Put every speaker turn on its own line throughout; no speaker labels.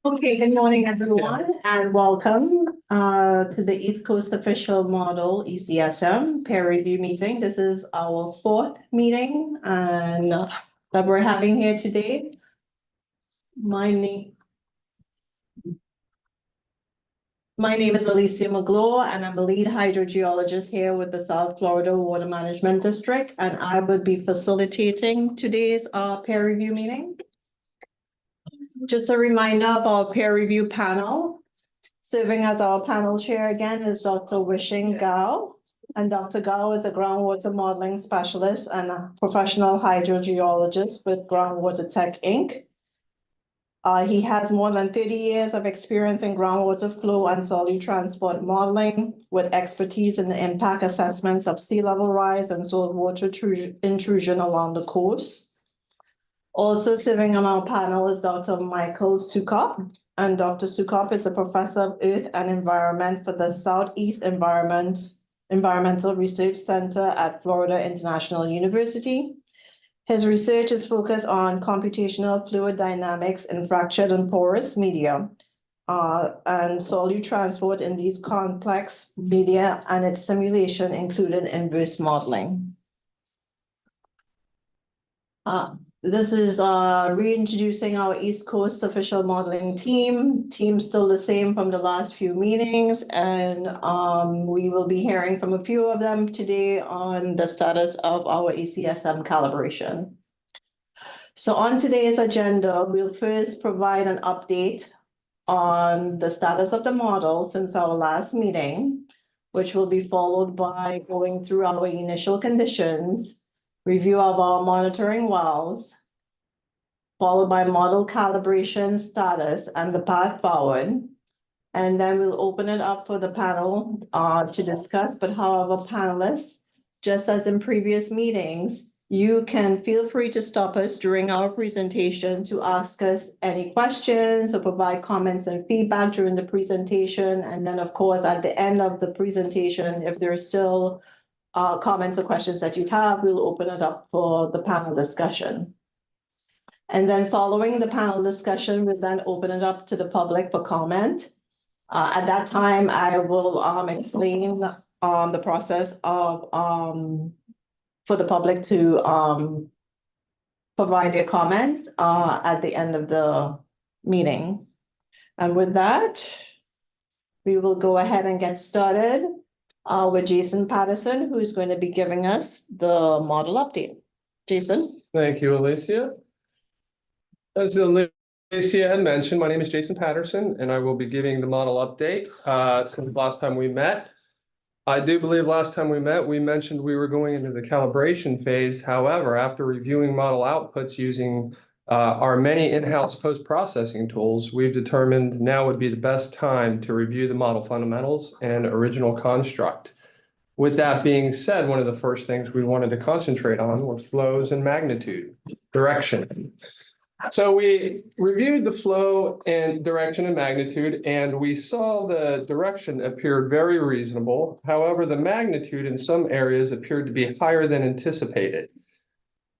Okay, good morning, everyone, and welcome to the East Coast Official Model ECSM peer review meeting. This is our fourth meeting that we're having here today. My name is Alicia McGlaw, and I'm the lead hydrogeologist here with the South Florida Water Management District, and I will be facilitating today's peer review meeting. Just a reminder of our peer review panel. Serving as our panel chair again is Dr. Wishing Gao. And Dr. Gao is a groundwater modeling specialist and a professional hydrogeologist with Groundwater Tech, Inc. He has more than 30 years of experience in groundwater flow and solute transport modeling with expertise in the impact assessments of sea level rise and saltwater intrusion along the coast. Also serving on our panel is Dr. Michael Sukop, and Dr. Sukop is a professor of Earth and Environment for the Southeast Environmental Research Center at Florida International University. His research is focused on computational fluid dynamics in fractured and porous media and solute transport in these complex media and its simulation, including inverse modeling. This is reintroducing our East Coast official modeling team. Team's still the same from the last few meetings, and we will be hearing from a few of them today on the status of our ECSM calibration. So on today's agenda, we'll first provide an update on the status of the model since our last meeting, which will be followed by going through our initial conditions, review of our monitoring wells, followed by model calibration status and the path forward. And then we'll open it up for the panel to discuss. But however, panelists, just as in previous meetings, you can feel free to stop us during our presentation to ask us any questions or provide comments and feedback during the presentation. And then, of course, at the end of the presentation, if there's still comments or questions that you have, we'll open it up for the panel discussion. And then following the panel discussion, we'll then open it up to the public for comment. At that time, I will explain the process of for the public to provide their comments at the end of the meeting. And with that, we will go ahead and get started with Jason Patterson, who's going to be giving us the model update. Jason.
Thank you, Alicia. As Alicia had mentioned, my name is Jason Patterson, and I will be giving the model update since last time we met. I do believe last time we met, we mentioned we were going into the calibration phase. However, after reviewing model outputs using our many in-house post-processing tools, we've determined now would be the best time to review the model fundamentals and original construct. With that being said, one of the first things we wanted to concentrate on were flows and magnitude, direction. So we reviewed the flow and direction and magnitude, and we saw the direction appeared very reasonable. However, the magnitude in some areas appeared to be higher than anticipated.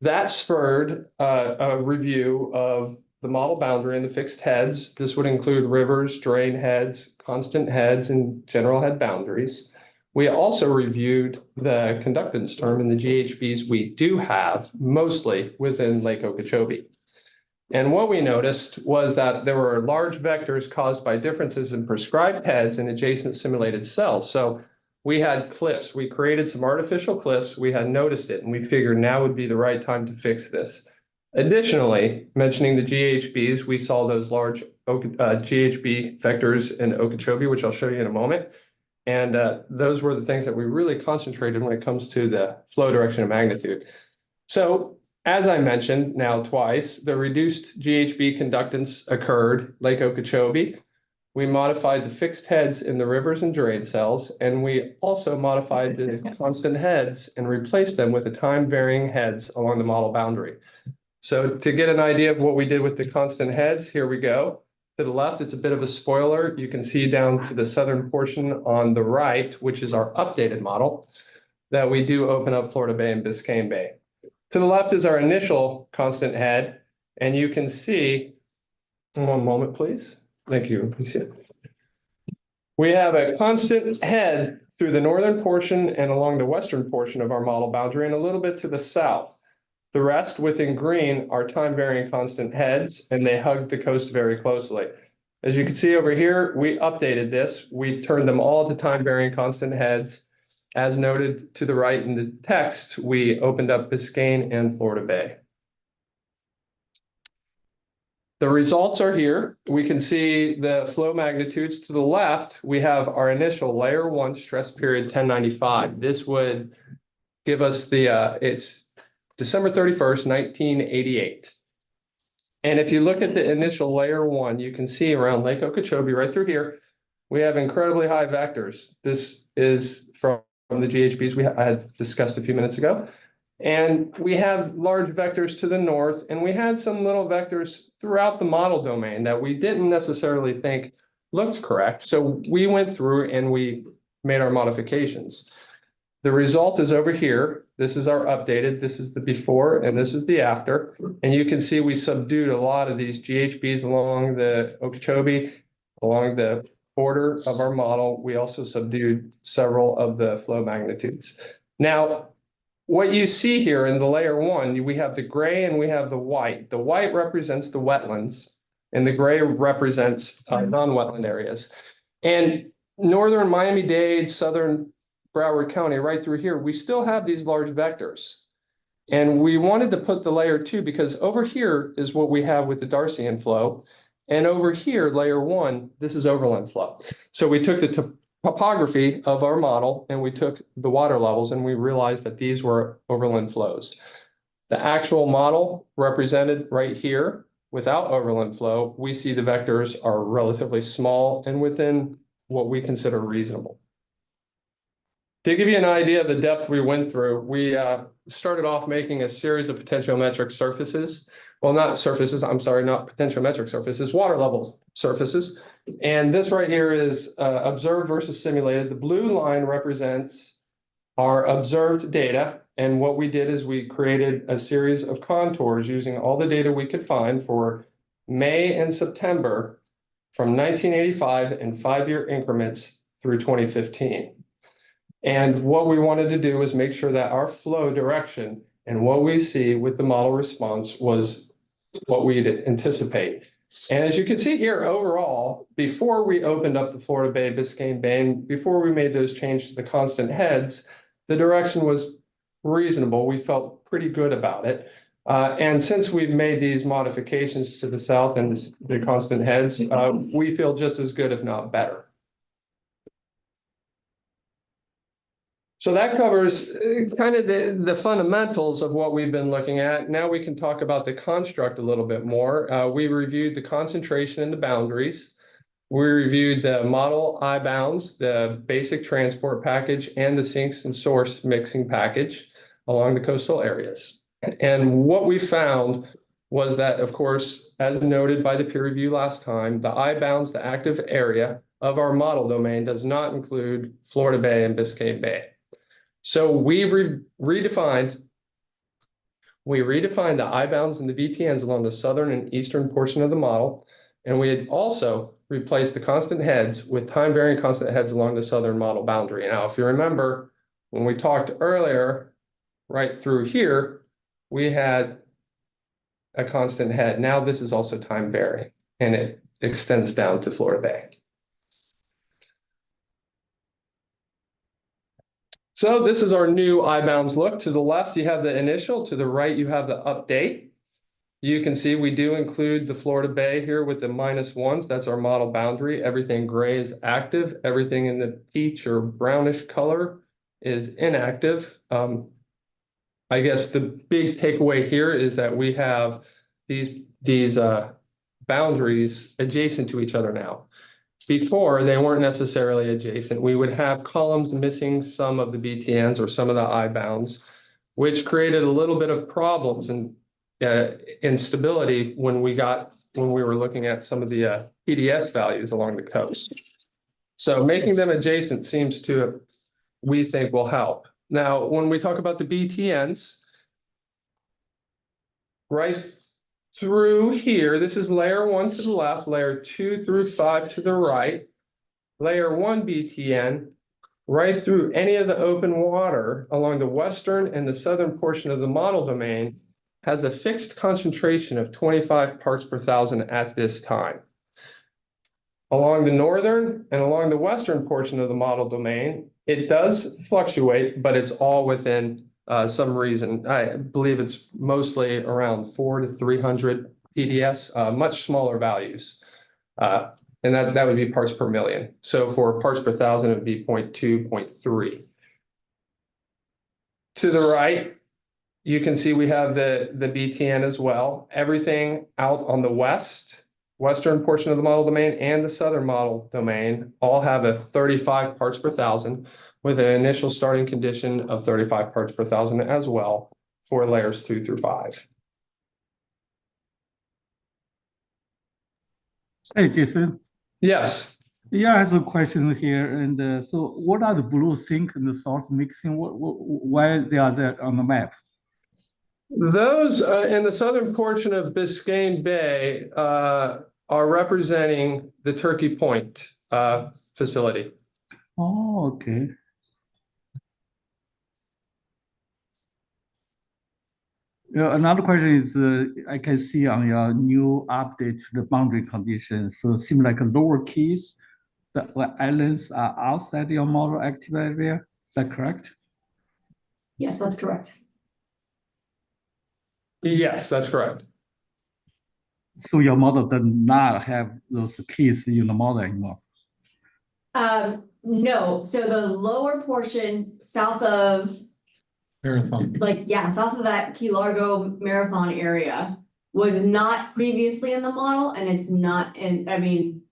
That spurred a review of the model boundary and the fixed heads. This would include rivers, drain heads, constant heads, and general head boundaries. We also reviewed the conductance term and the GHBs we do have, mostly within Lake Okeechobee. And what we noticed was that there were large vectors caused by differences in prescribed heads and adjacent simulated cells. So we had cliffs. We created some artificial cliffs. We had noticed it, and we figured now would be the right time to fix this. Additionally, mentioning the GHBs, we saw those large GHB vectors in Okeechobee, which I'll show you in a moment. And those were the things that we really concentrated when it comes to the flow, direction, and magnitude. So as I mentioned now twice, the reduced GHB conductance occurred Lake Okeechobee. We modified the fixed heads in the rivers and drain cells, and we also modified the constant heads and replaced them with the time-varying heads along the model boundary. So to get an idea of what we did with the constant heads, here we go. To the left, it's a bit of a spoiler. You can see down to the southern portion on the right, which is our updated model, that we do open up Florida Bay and Biscayne Bay. To the left is our initial constant head, and you can see, one moment, please. Thank you. Appreciate it. We have a constant head through the northern portion and along the western portion of our model boundary and a little bit to the south. The rest within green are time varying constant heads, and they hug the coast very closely. As you can see over here, we updated this. We turned them all to time varying constant heads. As noted to the right in the text, we opened up Biscayne and Florida Bay. The results are here. We can see the flow magnitudes to the left. We have our initial layer 1 stress period 1095. This would give us the, it's December 31st, 1988. And if you look at the initial layer 1, you can see around Lake Okeechobee right through here, we have incredibly high vectors. This is from the GHBs I had discussed a few minutes ago. And we have large vectors to the north, and we had some little vectors throughout the model domain that we didn't necessarily think looked correct. So we went through and we made our modifications. The result is over here. This is our updated. This is the before, and this is the after. And you can see we subdued a lot of these GHBs along the Okeechobee, along the border of our model. We also subdued several of the flow magnitudes. Now, what you see here in the layer 1, we have the gray and we have the white. The white represents the wetlands, and the gray represents non-wetland areas. And northern Miami-Dade, southern Broward County, right through here, we still have these large vectors. And we wanted to put the layer 2 because over here is what we have with the Darcian flow. And over here, layer 1, this is overland flow. So we took the topography of our model and we took the water levels and we realized that these were overland flows. The actual model represented right here without overland flow, we see the vectors are relatively small and within what we consider reasonable. To give you an idea of the depth we went through, we started off making a series of potentiometric surfaces. Well, not surfaces, I'm sorry, not potentiometric surfaces, water level surfaces. And this right here is observed versus simulated. The blue line represents our observed data. And what we did is we created a series of contours using all the data we could find for May and September from 1985 in 5-year increments through 2015. And what we wanted to do was make sure that our flow direction and what we see with the model response was what we'd anticipate. And as you can see here, overall, before we opened up the Florida Bay, Biscayne Bay, and before we made those changes to the constant heads, the direction was reasonable. We felt pretty good about it. And since we've made these modifications to the south and the constant heads, we feel just as good, if not better. So that covers kind of the fundamentals of what we've been looking at. Now we can talk about the construct a little bit more. We reviewed the concentration and the boundaries. We reviewed the model I-bounds, the basic transport package, and the sinks and source mixing package along the coastal areas. And what we found was that, of course, as noted by the peer review last time, the I-bounds, the active area of our model domain, does not include Florida Bay and Biscayne Bay. So we redefined the I-bounds and the VTNs along the southern and eastern portion of the model. And we had also replaced the constant heads with time varying constant heads along the southern model boundary. Now, if you remember, when we talked earlier, right through here, we had a constant head. Now this is also time varying, and it extends down to Florida Bay. So this is our new I-bounds look. To the left, you have the initial. To the right, you have the update. You can see we do include the Florida Bay here with the -1s. That's our model boundary. Everything gray is active. Everything in the peach or brownish color is inactive. I guess the big takeaway here is that we have these boundaries adjacent to each other now. Before, they weren't necessarily adjacent. We would have columns missing some of the BTNs or some of the I-bounds, which created a little bit of problems and instability when we were looking at some of the PDS values along the coast. So making them adjacent seems to, we think, will help. Now, when we talk about the BTNs, right through here. This is layer 1 to the left, layer 2 through 5 to the right. Layer 1 BTN, right through any of the open water along the western and the southern portion of the model domain has a fixed concentration of 25 parts per thousand at this time. Along the northern and along the western portion of the model domain, it does fluctuate, but it's all within some reason. I believe it's mostly around 400 to 300 PDS, much smaller values. And that would be parts per million. So for parts per thousand, it would be 0.2, 0.3. To the right, you can see we have the BTN as well. Everything out on the western portion of the model domain and the southern model domain all have a 35 parts per thousand with an initial starting condition of 35 parts per thousand as well for layers 2 through 5.
Hey, Jason.
Yes.
Yeah, I have a question here. And so what are the blue sink and the salt mixing? Why they are there on the map?
Those in the southern portion of Biscayne Bay are representing the Turkey Point facility.
Oh, okay. Yeah, another question is, I can see on your new update the boundary conditions. So it seems like lower keys, the islands are outside your model active area. Is that correct?
Yes, that's correct.
Yes, that's correct.
So your model does not have those keys in the model anymore.
No, so the lower portion south of
Marathon.
south of that Key Largo Marathon area was not previously in the model, and it's not in, I mean,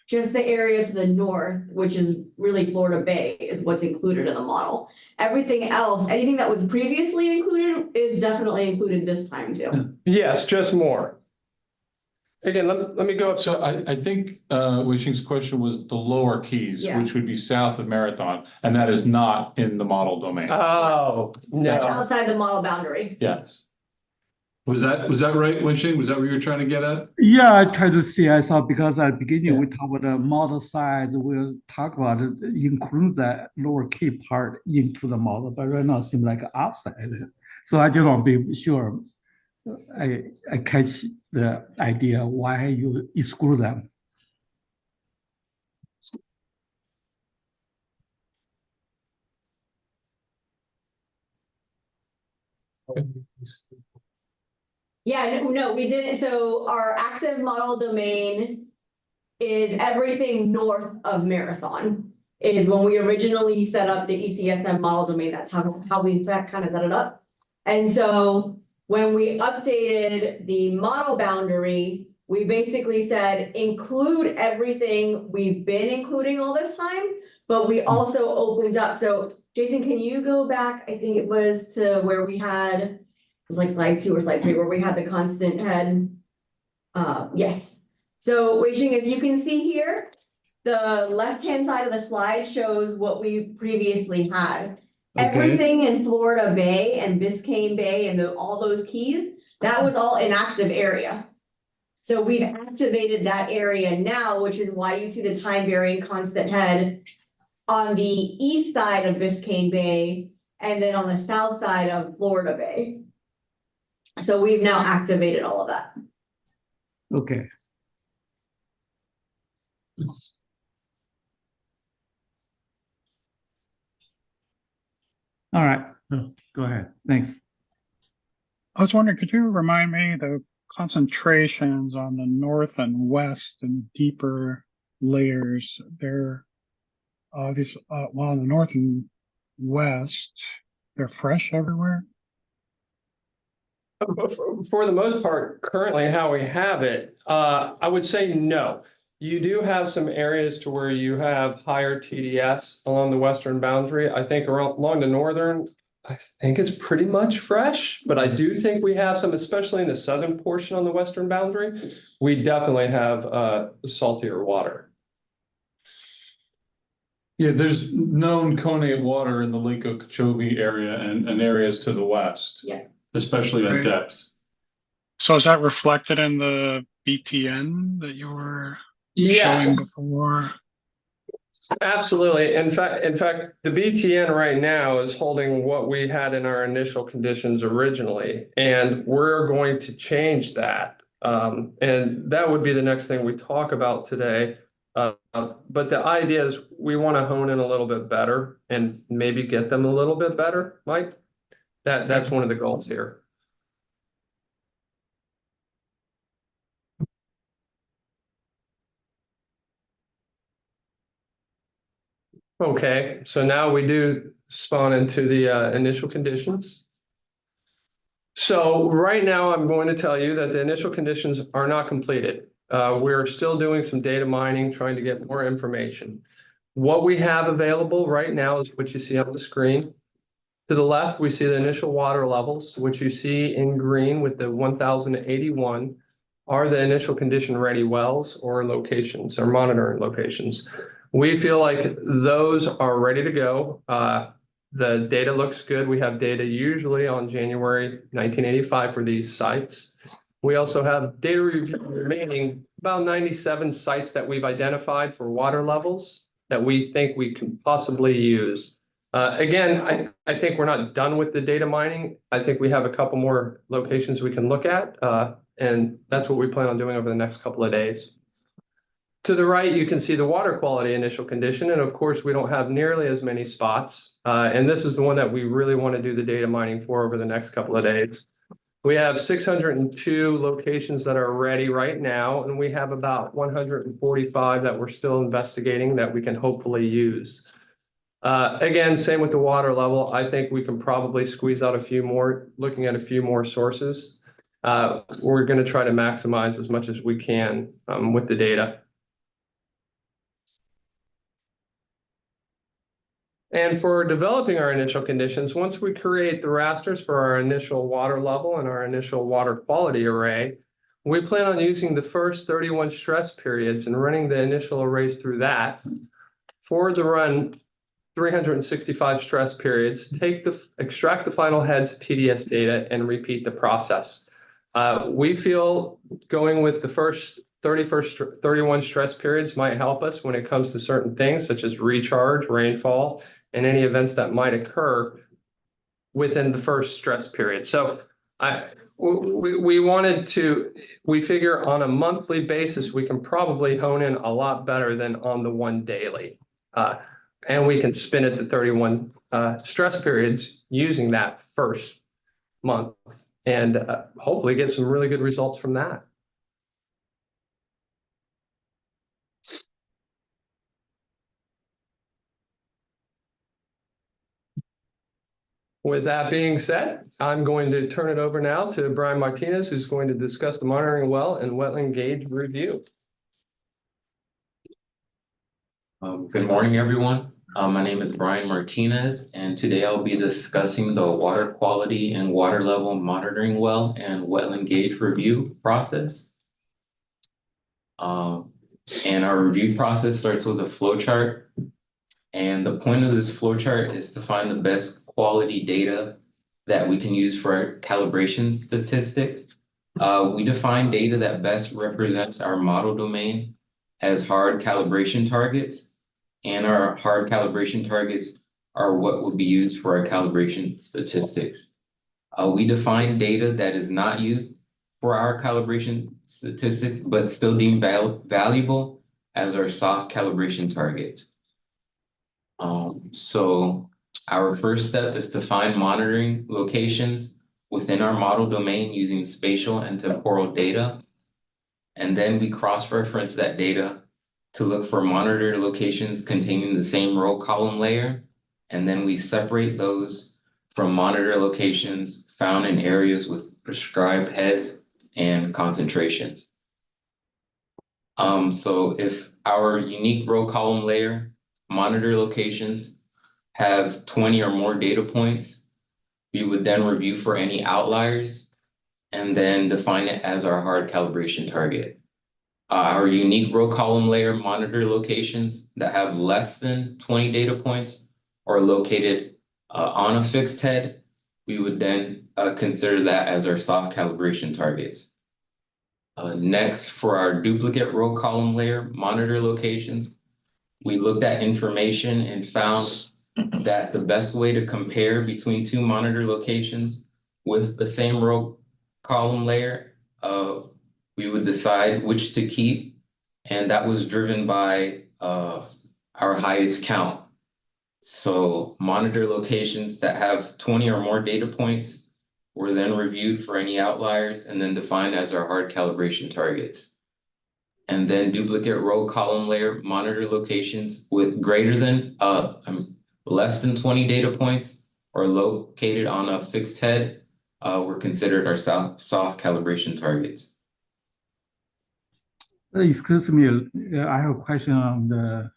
just the area to the north, which is really Florida Bay, is what's included in the model. Everything else, anything that was previously included is definitely included this time too.
Yes, just more. Again, let me go up.
So I think Wishing's question was the lower keys,
Yeah.
which would be south of Marathon, and that is not in the model domain.
Oh, no.
Outside the model boundary.
Yes. Was that right, Wishing? Was that what you were trying to get at?
Yeah, I try to see. I saw because at the beginning
Yeah.
we talk about the model size. We'll talk about it, include that lower key part into the model, but right now it seems like outside. So I just want to be sure I catch the idea why you exclude them.
Yeah, no, we didn't. So our active model domain is everything north of Marathon. Is when we originally set up the ECSM model domain, that's how we kind of set it up. And so when we updated the model boundary, we basically said include everything we've been including all this time, but we also opened up. So Jason, can you go back? I think it was to where we had, it was like slide 2 or slide 3, where we had the constant head. Yes. So Wei-Xing, if you can see here, the left-hand side of the slide shows what we previously had.
Okay.
Everything in Florida Bay and Biscayne Bay and all those keys, that was all inactive area. So we've activated that area now, which is why you see the time varying constant head on the east side of Biscayne Bay and then on the south side of Florida Bay. So we've now activated all of that.
Okay. All right. Go ahead. Thanks.
I was wondering, could you remind me the concentrations on the north and west and deeper layers? They're obviously, well, the north and west, they're fresh everywhere.
For the most part, currently how we have it, I would say no. You do have some areas to where you have higher TDS along the western boundary. I think along the northern, I think it's pretty much fresh, but I do think we have some, especially in the southern portion on the western boundary. We definitely have saltier water.
Yeah, there's known connate water in the Lake Okeechobee area and areas to the west.
Yeah.
Especially at
Right.
depth.
So is that reflected in the BTN that you were
Yeah,
showing before?
absolutely. In fact, the BTN right now is holding what we had in our initial conditions originally, and we're going to change that. And that would be the next thing we talk about today. But the idea is we want to hone in a little bit better and maybe get them a little bit better, Mike. That's one of the goals here. Okay, so now we do spawn into the initial conditions. So right now, I'm going to tell you that the initial conditions are not completed. We're still doing some data mining, trying to get more information. What we have available right now is what you see on the screen. To the left, we see the initial water levels, which you see in green with the 1081 are the initial condition ready wells or locations or monitoring locations. We feel like those are ready to go. The data looks good. We have data usually on January 1985 for these sites. We also have data remaining about 97 sites that we've identified for water levels that we think we can possibly use. Again, I think we're not done with the data mining. I think we have a couple more locations we can look at, and that's what we plan on doing over the next couple of days. To the right, you can see the water quality initial condition, and of course, we don't have nearly as many spots. And this is the one that we really want to do the data mining for over the next couple of days. We have 602 locations that are ready right now, and we have about 145 that we're still investigating that we can hopefully use. Again, same with the water level. I think we can probably squeeze out a few more, looking at a few more sources. We're going to try to maximize as much as we can with the data. And for developing our initial conditions, once we create the rasters for our initial water level and our initial water quality array, we plan on using the first 31 stress periods and running the initial arrays through that. For the run 365 stress periods, extract the final heads TDS data and repeat the process. We feel going with the first 31 stress periods might help us when it comes to certain things such as recharge, rainfall, and any events that might occur within the first stress period. So we figure on a monthly basis, we can probably hone in a lot better than on the one daily. And we can spin it to 31 stress periods using that first month and hopefully get some really good results from that. With that being said, I'm going to turn it over now to Brian Martinez, who's going to discuss the monitoring well and wetland gauge review.
Good morning, everyone. My name is Brian Martinez, and today I'll be discussing the water quality and water level monitoring well and wetland gauge review process. And our review process starts with a flow chart. And the point of this flow chart is to find the best quality data that we can use for our calibration statistics. We define data that best represents our model domain as hard calibration targets, and our hard calibration targets are what will be used for our calibration statistics. We define data that is not used for our calibration statistics, but still deemed valuable as our soft calibration targets. So our first step is to find monitoring locations within our model domain using spatial and temporal data. And then we cross-reference that data to look for monitor locations containing the same row column layer. And then we separate those from monitor locations found in areas with prescribed heads and concentrations. So if our unique row column layer monitor locations have 20 or more data points, we would then review for any outliers and then define it as our hard calibration target. Our unique row column layer monitor locations that have less than 20 data points or located on a fixed head, we would then consider that as our soft calibration targets. Next, for our duplicate row column layer monitor locations, we looked at information and found that the best way to compare between two monitor locations with the same row column layer, we would decide which to keep, and that was driven by our highest count. So monitor locations that have 20 or more data points were then reviewed for any outliers and then defined as our hard calibration targets. And then duplicate row column layer monitor locations with greater than less than 20 data points or located on a fixed head were considered our soft calibration targets.
Excuse me, I have a question on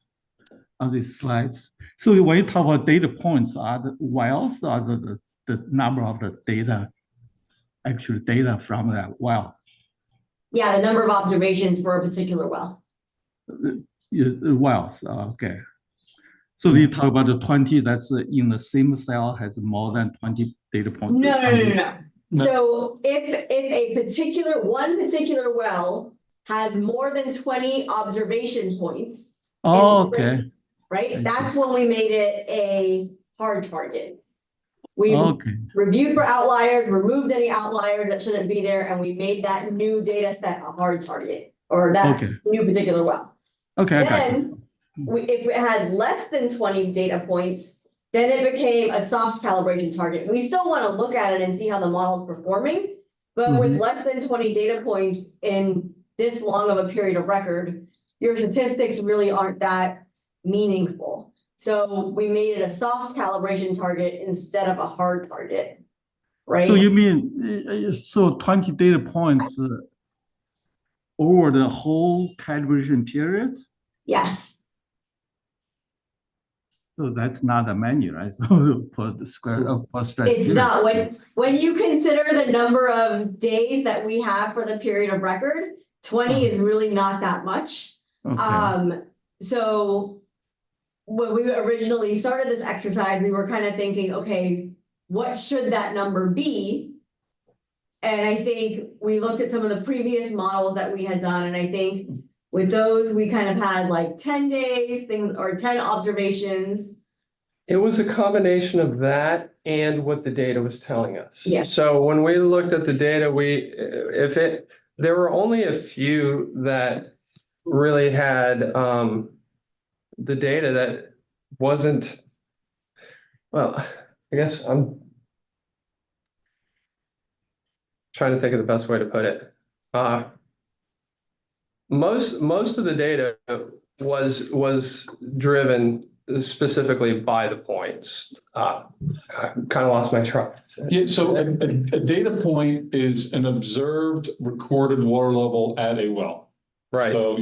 these slides. So when you talk about data points, are the wells or the number of the data, actual data from that well?
Yeah, the number of observations for a particular well.
Wells, okay. So you talk about the 20 that's in the same cell has more than 20 data points?
No. So if one particular well has more than 20 observation points.
Oh, okay.
Right, that's when we made it a hard target. We
Okay.
reviewed for outliers, removed any outliers that shouldn't be there, and we made that new data set a hard target, or that new particular well.
Okay, I got
Then, if it had less than 20 data points, then it became a soft calibration target. We still want to look at it and see how the model's performing, but with less than 20 data points in this long of a period of record, your statistics really aren't that meaningful. So we made it a soft calibration target instead of a hard target, right?
So you mean, so 20 data points over the whole calibration period?
Yes.
So that's not a menu, right? So for the square of
It's not. When you consider the number of days that we have for the period of record, 20 is really not that much.
Okay.
So when we originally started this exercise, we were kind of thinking, okay, what should that number be? And I think we looked at some of the previous models that we had done, and I think with those, we kind of had like 10 days, or 10 observations.
It was a combination of that and what the data was telling us.
Yeah.
So when we looked at the data, there were only a few that really had the data that wasn't, well, I guess I'm trying to think of the best way to put it. Most of the data was driven specifically by the points. I kind of lost my track.
Yeah, so a data point is an observed recorded water level at a well.
Right.
So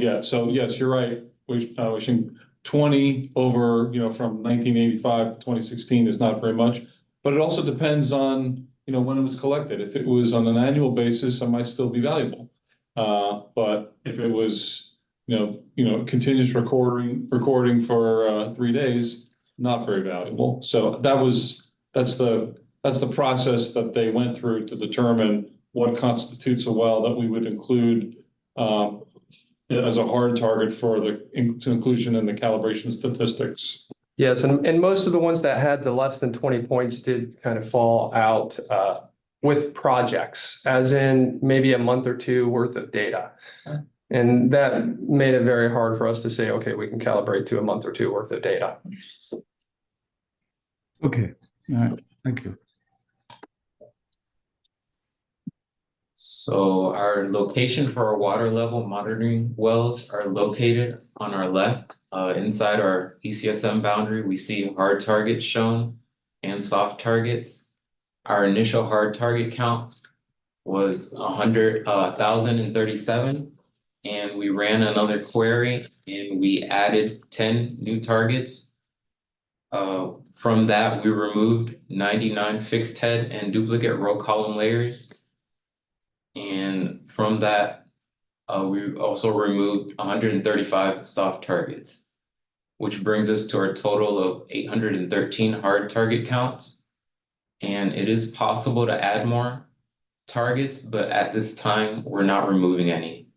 yes, you're right. Wishing 20 over, from 1985 to 2016 is not very much, but it also depends on, when it was collected. If it was on an annual basis, it might still be valuable. But if it was, continuous recording for 3 days, not very valuable. So that's the process that they went through to determine what constitutes a well that we would include as a hard target for the inclusion in the calibration statistics.
Yes, and most of the ones that had the less than 20 points did kind of fall out with projects, as in maybe a month or two worth of data. And that made it very hard for us to say, okay, we can calibrate to a month or two worth of data.
Okay, all right, thank you.
So our location for our water level monitoring wells are located on our left. Inside our ECSM boundary, we see hard targets shown and soft targets. Our initial hard target count was 1,037, and we ran another query and we added 10 new targets. From that, we removed 99 fixed head and duplicate row column layers. And from that, we also removed 135 soft targets, which brings us to our total of 813 hard target counts. And it is possible to add more, targets, but at this time, we're not removing any.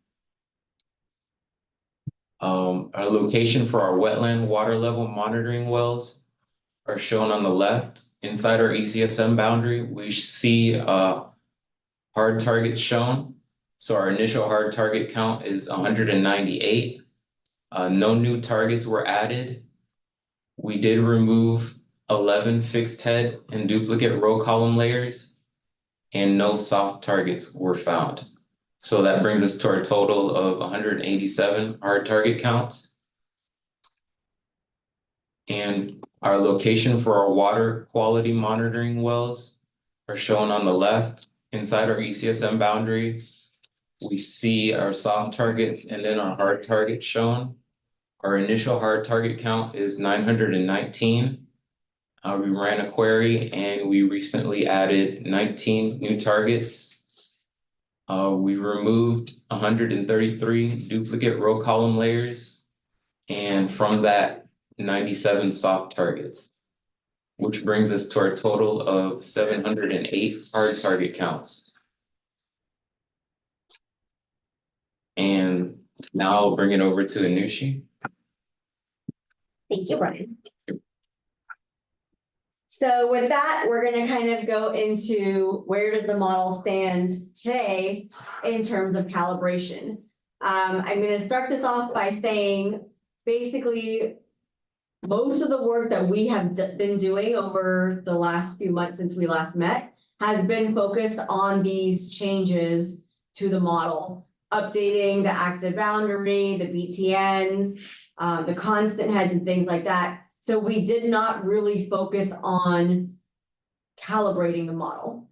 Our location for our wetland water level monitoring wells are shown on the left. Inside our ECSM boundary, we see hard targets shown. So our initial hard target count is 198. No new targets were added. We did remove 11 fixed head and duplicate row column layers, and no soft targets were found. So that brings us to our total of 187 hard target counts. And our location for our water quality monitoring wells are shown on the left. Inside our ECSM boundary, we see our soft targets and then our hard targets shown. Our initial hard target count is 919. We ran a query and we recently added 19 new targets. We removed 133 duplicate row column layers, and from that, 97 soft targets, which brings us to our total of 708 hard target counts. And now I'll bring it over to Anushi.
Thank you, Brian. So with that, we're gonna kind of go into where does the model stand today in terms of calibration. I'm gonna start this off by saying, basically, most of the work that we have been doing over the last few months since we last met has been focused on these changes to the model, updating the active boundary, the BTNs, the constant heads and things like that. So we did not really focus on calibrating the model.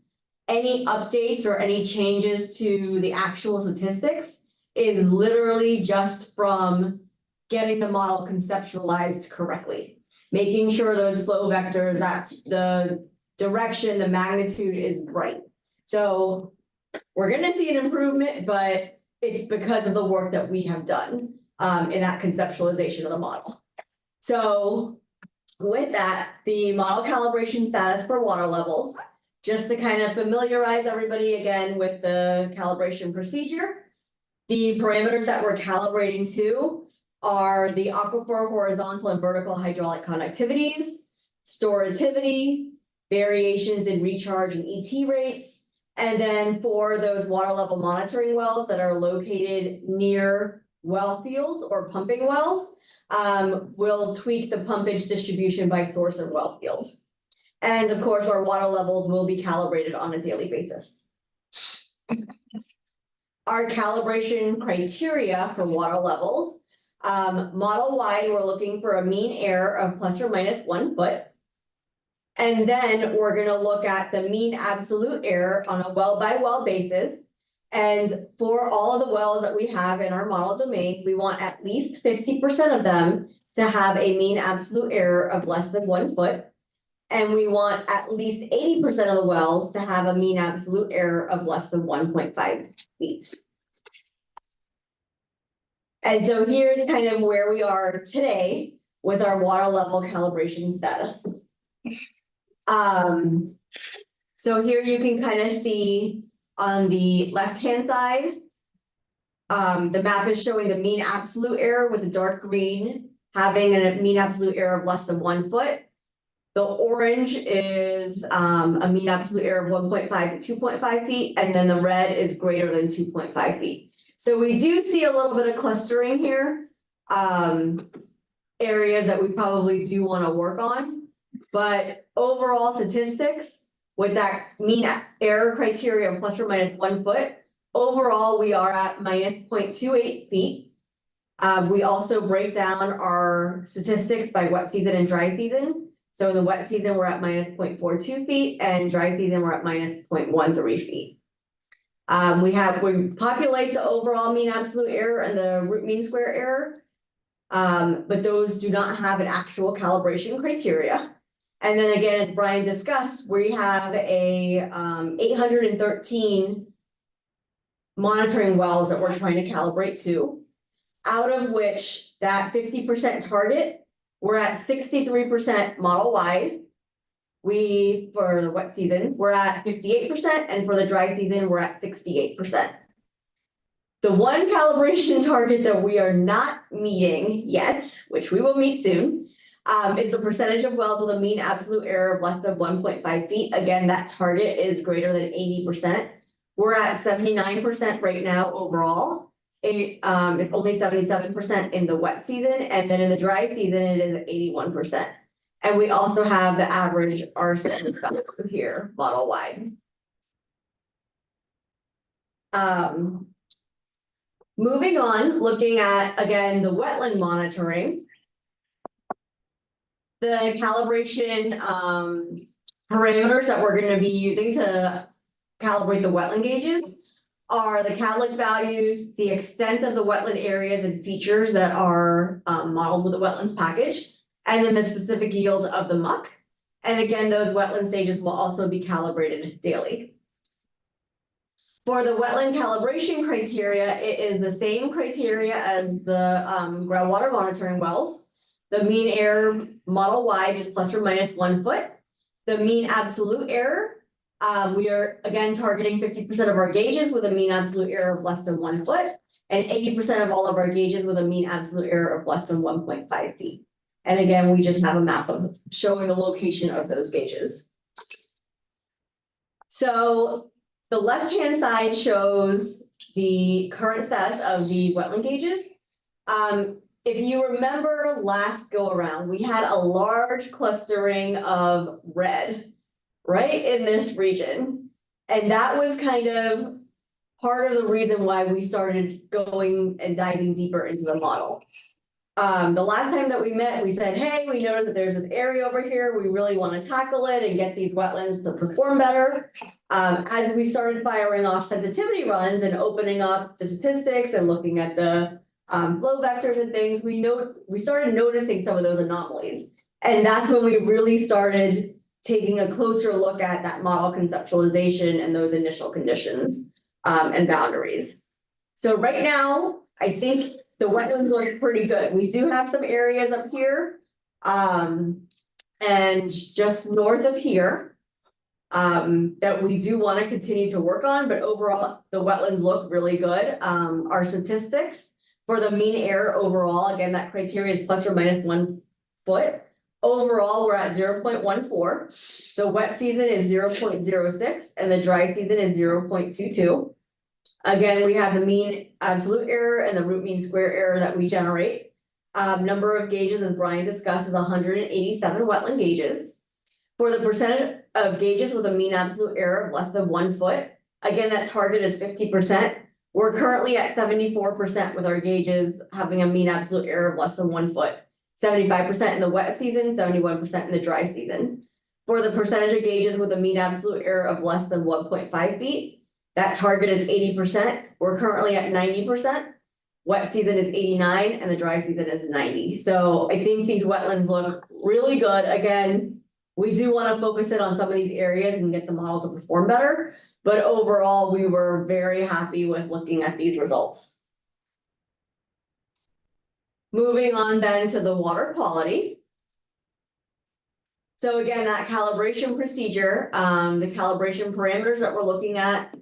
Any updates or any changes to the actual statistics is literally just from getting the model conceptualized correctly, making sure those flow vectors, that the direction, the magnitude is right. So we're gonna see an improvement, but it's because of the work that we have done in that conceptualization of the model. So with that, the model calibration status for water levels, just to kind of familiarize everybody again with the calibration procedure. The parameters that we're calibrating to are the aquifer horizontal and vertical hydraulic conductivities, storativity, variations in recharge and ET rates, and then for those water level monitoring wells that are located near well fields or pumping wells, we'll tweak the pumpage distribution by source and well field. And of course, our water levels will be calibrated on a daily basis. Our calibration criteria for water levels, model-wide, we're looking for a mean error of plus or minus 1 foot. And then we're gonna look at the mean absolute error on a well-by-well basis. And for all of the wells that we have in our model domain, we want at least 50% of them to have a mean absolute error of less than 1 foot. And we want at least 80% of the wells to have a mean absolute error of less than 1.5 feet. And so here's kind of where we are today with our water level calibration status. So here you can kind of see on the left-hand side, the map is showing the mean absolute error with the dark green having a mean absolute error of less than 1 foot. The orange is a mean absolute error of 1.5 to 2.5 feet, and then the red is greater than 2.5 feet. So we do see a little bit of clustering here, areas that we probably do want to work on, but overall statistics with that mean error criteria of plus or minus 1 foot, overall we are at minus 0.28 feet. We also break down our statistics by wet season and dry season. So in the wet season, we're at minus 0.42 feet, and dry season, we're at minus 0.13 feet. We populate the overall mean absolute error and the root mean square error, but those do not have an actual calibration criteria. And then again, as Brian discussed, we have a 813 monitoring wells that we're trying to calibrate to, out of which that 50% target, we're at 63% model wide. for the wet season, we're at 58%, and for the dry season, we're at 68%. The one calibration target that we are not meeting yet, which we will meet soon, is the percentage of wells with a mean absolute error of less than 1.5 feet. Again, that target is greater than 80%. We're at 79% right now overall. It's only 77% in the wet season, and then in the dry season, it is 81%. And we also have the average arsenal value here, model wide. Moving on, looking at, again, the wetland monitoring. The calibration parameters that we're going to be using to calibrate the wetland gauges are the CADLIC values, the extent of the wetland areas and features that are modeled with the wetlands package, and then the specific yield of the muck. And again, those wetland stages will also be calibrated daily. For the wetland calibration criteria, it is the same criteria as the groundwater monitoring wells. The mean error model wide is plus or minus 1 foot. The mean absolute error, we are again targeting 50% of our gauges with a mean absolute error of less than 1 foot, and 80% of all of our gauges with a mean absolute error of less than 1.5 feet. And again, we just have a map of showing the location of those gauges. So the left-hand side shows the current status of the wetland gauges. If you remember last go around, we had a large clustering of red right in this region. And that was kind of part of the reason why we started going and diving deeper into the model. The last time that we met, we said, hey, we noticed that there's this area over here. We really want to tackle it and get these wetlands to perform better. As we started firing off sensitivity runs and opening up the statistics and looking at the flow vectors and things, we started noticing some of those anomalies. And that's when we really started taking a closer look at that model conceptualization and those initial conditions and boundaries. So right now, I think the wetlands look pretty good. We do have some areas up here and just north of here that we do want to continue to work on, but overall the wetlands look really good. Our statistics for the mean error overall, again, that criteria is plus or minus 1 foot. Overall, we're at 0.14. The wet season is 0.06 and the dry season is 0.22. Again, we have the mean absolute error and the root mean square error that we generate. Number of gauges, as Brian discussed, is 187 wetland gauges. For the percentage of gauges with a mean absolute error of less than 1 foot, again, that target is 50%. We're currently at 74% with our gauges having a mean absolute error of less than 1 foot. 75% in the wet season, 71% in the dry season. For the percentage of gauges with a mean absolute error of less than 1.5 feet, that target is 80%. We're currently at 90%. Wet season is 89 and the dry season is 90. So I think these wetlands look really good. Again, we do want to focus in on some of these areas and get the model to perform better. But overall, we were very happy with looking at these results. Moving on then to the water quality. So again, that calibration procedure, the calibration parameters that we're looking at,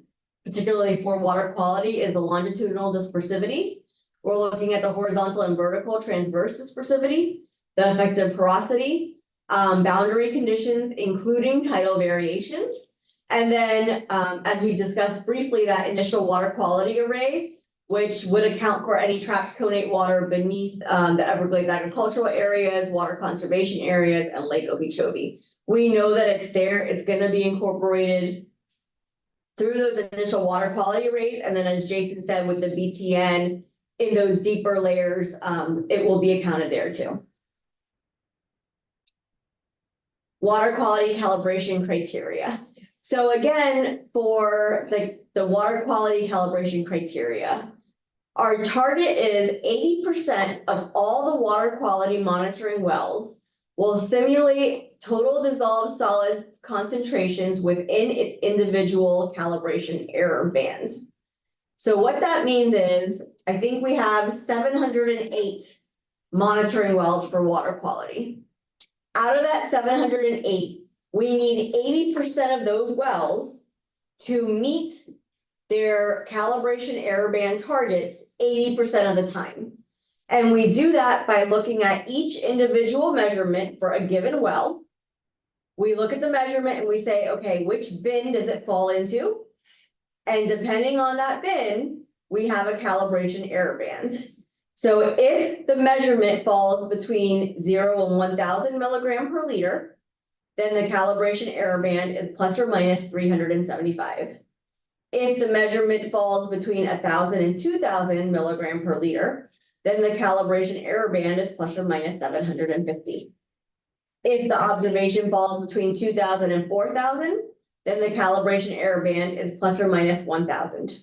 particularly for water quality, is the longitudinal dispersivity. We're looking at the horizontal and vertical transverse dispersivity, the effective porosity, boundary conditions, including tidal variations. And then, as we discussed briefly, that initial water quality array, which would account for any trapped connate water beneath the Everglades agricultural areas, water conservation areas, and Lake Okeechobee. We know that it's there. It's going to be incorporated through those initial water quality arrays. And then, as Jason said, with the BTN in those deeper layers, it will be accounted there too. Water quality calibration criteria. So again, for the water quality calibration criteria, our target is 80% of all the water quality monitoring wells will simulate total dissolved solid concentrations within its individual calibration error band. So what that means is, I think we have 708 monitoring wells for water quality. Out of that 708, we need 80% of those wells to meet their calibration error band targets 80% of the time. And we do that by looking at each individual measurement for a given well. We look at the measurement and we say, okay, which bin does it fall into? And depending on that bin, we have a calibration error band. So if the measurement falls between 0 and 1,000 milligram per liter, then the calibration error band is plus or minus 375. If the measurement falls between 1,000 and 2,000 milligram per liter, then the calibration error band is plus or minus 750. If the observation falls between 2,000 and 4,000, then the calibration error band is plus or minus 1,000.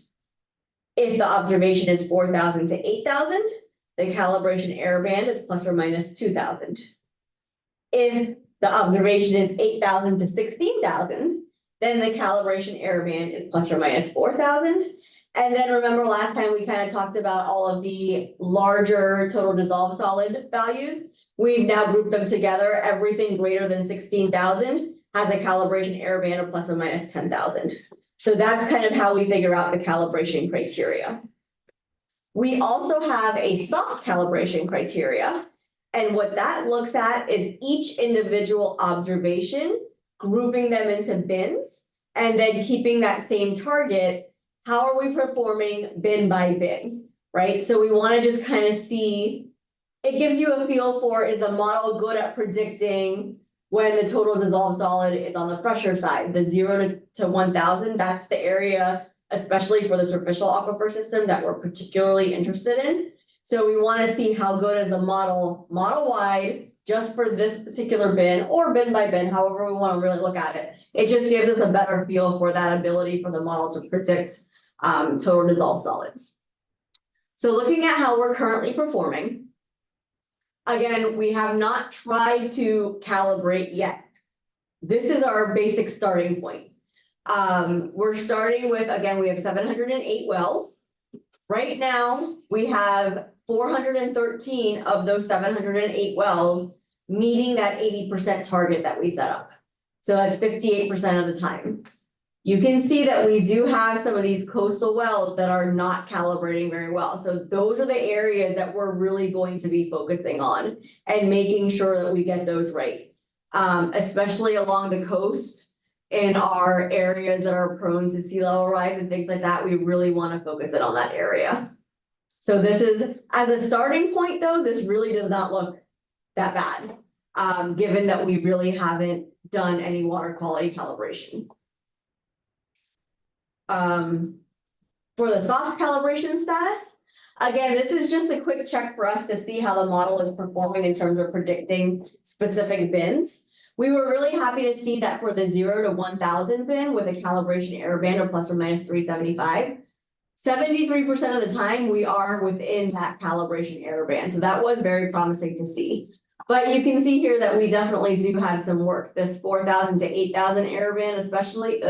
If the observation is 4,000 to 8,000, the calibration error band is plus or minus 2,000. If the observation is 8,000 to 16,000, then the calibration error band is plus or minus 4,000. And then remember last time we kind of talked about all of the larger total dissolved solid values. We've now grouped them together. Everything greater than 16,000 has a calibration error band of plus or minus 10,000. So that's kind of how we figure out the calibration criteria. We also have a soft calibration criteria. And what that looks at is each individual observation, grouping them into bins, and then keeping that same target. How are we performing bin by bin, right? So we want to just kind of see, it gives you a feel for, is the model good at predicting when the total dissolved solid is on the pressure side, the 0 to 1,000, that's the area, especially for the superficial aquifer system, that we're particularly interested in. So we want to see how good is the model wide, just for this particular bin, or bin by bin, however we want to really look at it. It just gives us a better feel for that ability for the model to predict total dissolved solids. So looking at how we're currently performing, again, we have not tried to calibrate yet. This is our basic starting point. We're starting with, again, we have 708 wells. Right now, we have 413 of those 708 wells meeting that 80% target that we set up. So that's 58% of the time. You can see that we do have some of these coastal wells that are not calibrating very well. So those are the areas that we're really going to be focusing on and making sure that we get those right. Especially along the coast in our areas that are prone to sea level rise and things like that, we really want to focus it on that area. So this is, as a starting point though, this really does not look that bad, given that we really haven't done any water quality calibration. For the soft calibration status, again, this is just a quick check for us to see how the model is performing in terms of predicting specific bins. We were really happy to see that for the 0 to 1,000 bin with a calibration error band of plus or minus 375, 73% of the time we are within that calibration error band. So that was very promising to see. But you can see here that we definitely do have some work. This 4,000 to 8,000 error band, especially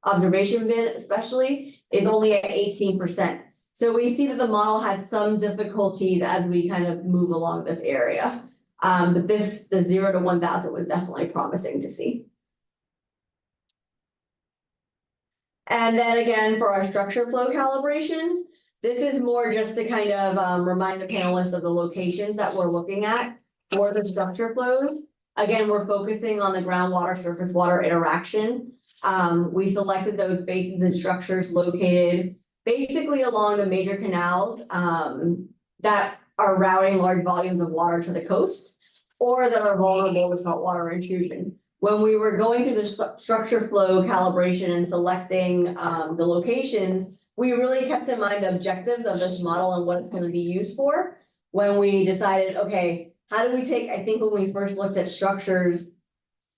observation bin especially, is only at 18%. So we see that the model has some difficulties as we kind of move along this area. But the 0 to 1,000 was definitely promising to see. And then again, for our structure flow calibration, this is more just to kind of remind the panelists of the locations that we're looking at for the structure flows. Again, we're focusing on the groundwater surface water interaction. We selected those basins and structures located basically along the major canals that are routing large volumes of water to the coast, or that are vulnerable to saltwater intrusion. When we were going through the structure flow calibration and selecting the locations, we really kept in mind the objectives of this model and what it's going to be used for. When we decided, okay, how do we take, I think when we first looked at structures,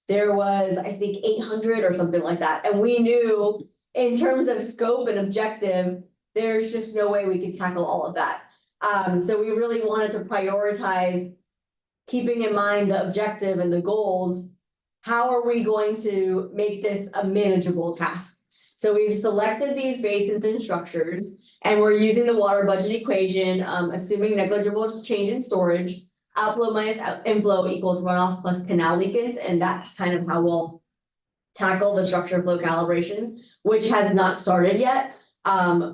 there was, I think, 800 or something like that. And we knew in terms of scope and objective, there's just no way we could tackle all of that. So we really wanted to prioritize keeping in mind the objective and the goals. How are we going to make this a manageable task? So we've selected these basins and structures, and we're using the water budget equation, assuming negligible change in storage. Outflow minus inflow equals runoff plus canal leakage, and that's kind of how we'll tackle the structure flow calibration, which has not started yet.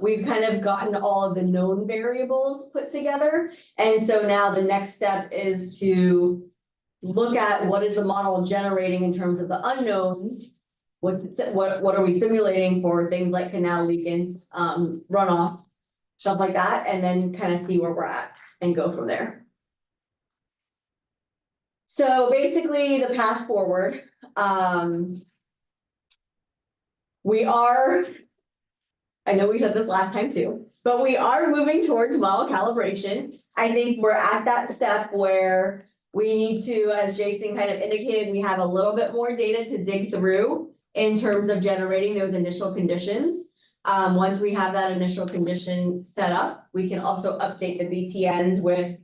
We've kind of gotten all of the known variables put together. And so now the next step is to look at what is the model generating in terms of the unknowns. What are we simulating for things like canal leakage, runoff, stuff like that, and then kind of see where we're at and go from there. So basically the path forward, we are, I know we said this last time too, but we are moving towards model calibration. I think we're at that step where we need to, as Jason kind of indicated, we have a little bit more data to dig through in terms of generating those initial conditions. Once we have that initial condition set up, we can also update the BTNs with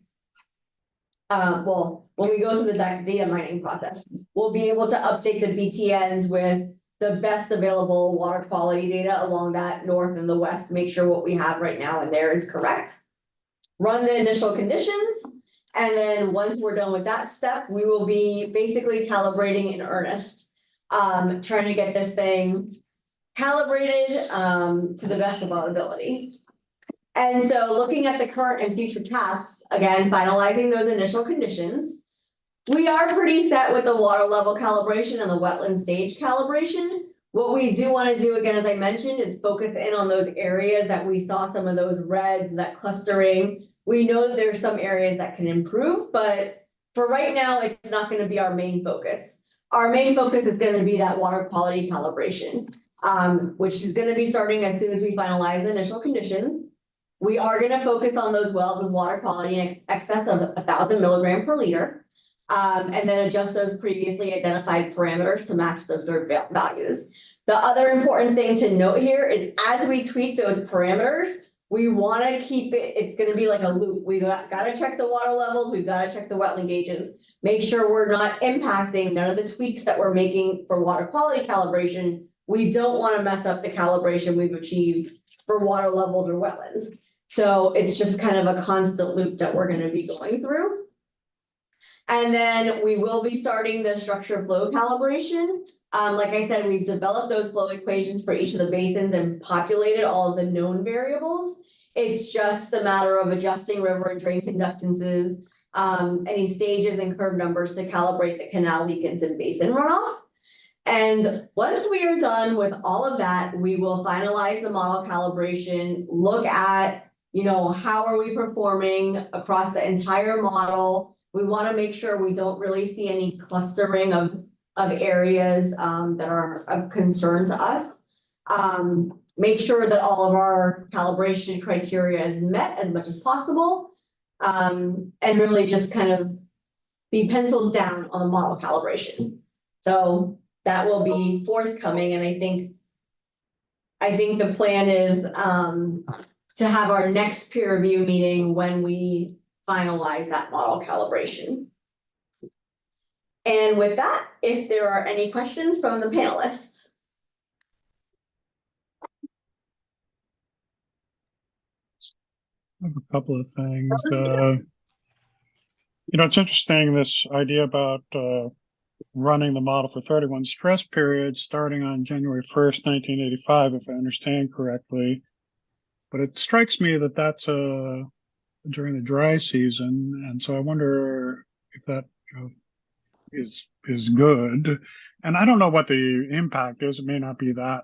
well, when we go through the data mining process, we'll be able to update the BTNs with the best available water quality data along that north and the west, make sure what we have right now in there is correct. Run the initial conditions, and then once we're done with that step, we will be basically calibrating in earnest. Trying to get this thing calibrated to the best of our ability. And so looking at the current and future tasks, again, finalizing those initial conditions. We are pretty set with the water level calibration and the wetland stage calibration. What we do want to do, again, as I mentioned, is focus in on those areas that we saw some of those reds, that clustering. We know that there's some areas that can improve, but for right now, it's not going to be our main focus. Our main focus is going to be that water quality calibration, which is going to be starting as soon as we finalize the initial conditions. We are going to focus on those wells with water quality in excess of 1,000 milligrams per liter, and then adjust those previously identified parameters to match the observed values. The other important thing to note here is as we tweak those parameters, we want to keep it, it's going to be like a loop. We've got to check the water levels, we've got to check the wetland gauges, make sure we're not impacting none of the tweaks that we're making for water quality calibration. We don't want to mess up the calibration we've achieved for water levels or wetlands. So it's just kind of a constant loop that we're going to be going through. And then we will be starting the structure flow calibration. Like I said, we've developed those flow equations for each of the basins and populated all of the known variables. It's just a matter of adjusting river and drain conductances, any stages and curve numbers to calibrate the canal leakage and basin runoff. And once we are done with all of that, we will finalize the model calibration, look at, how are we performing across the entire model. We want to make sure we don't really see any clustering of areas that are of concern to us. Make sure that all of our calibration criteria is met as much as possible. And really just kind of be pencils down on the model calibration. So that will be forthcoming, and I think the plan is to have our next peer review meeting when we finalize that model calibration. And with that, if there are any questions from the panelists.
I have a couple of things. It's interesting, this idea about running the model for 31 stress periods starting on January 1st, 1985, if I understand correctly. But it strikes me that that's during the dry season. And so I wonder if that is good. And I don't know what the impact is. It may not be that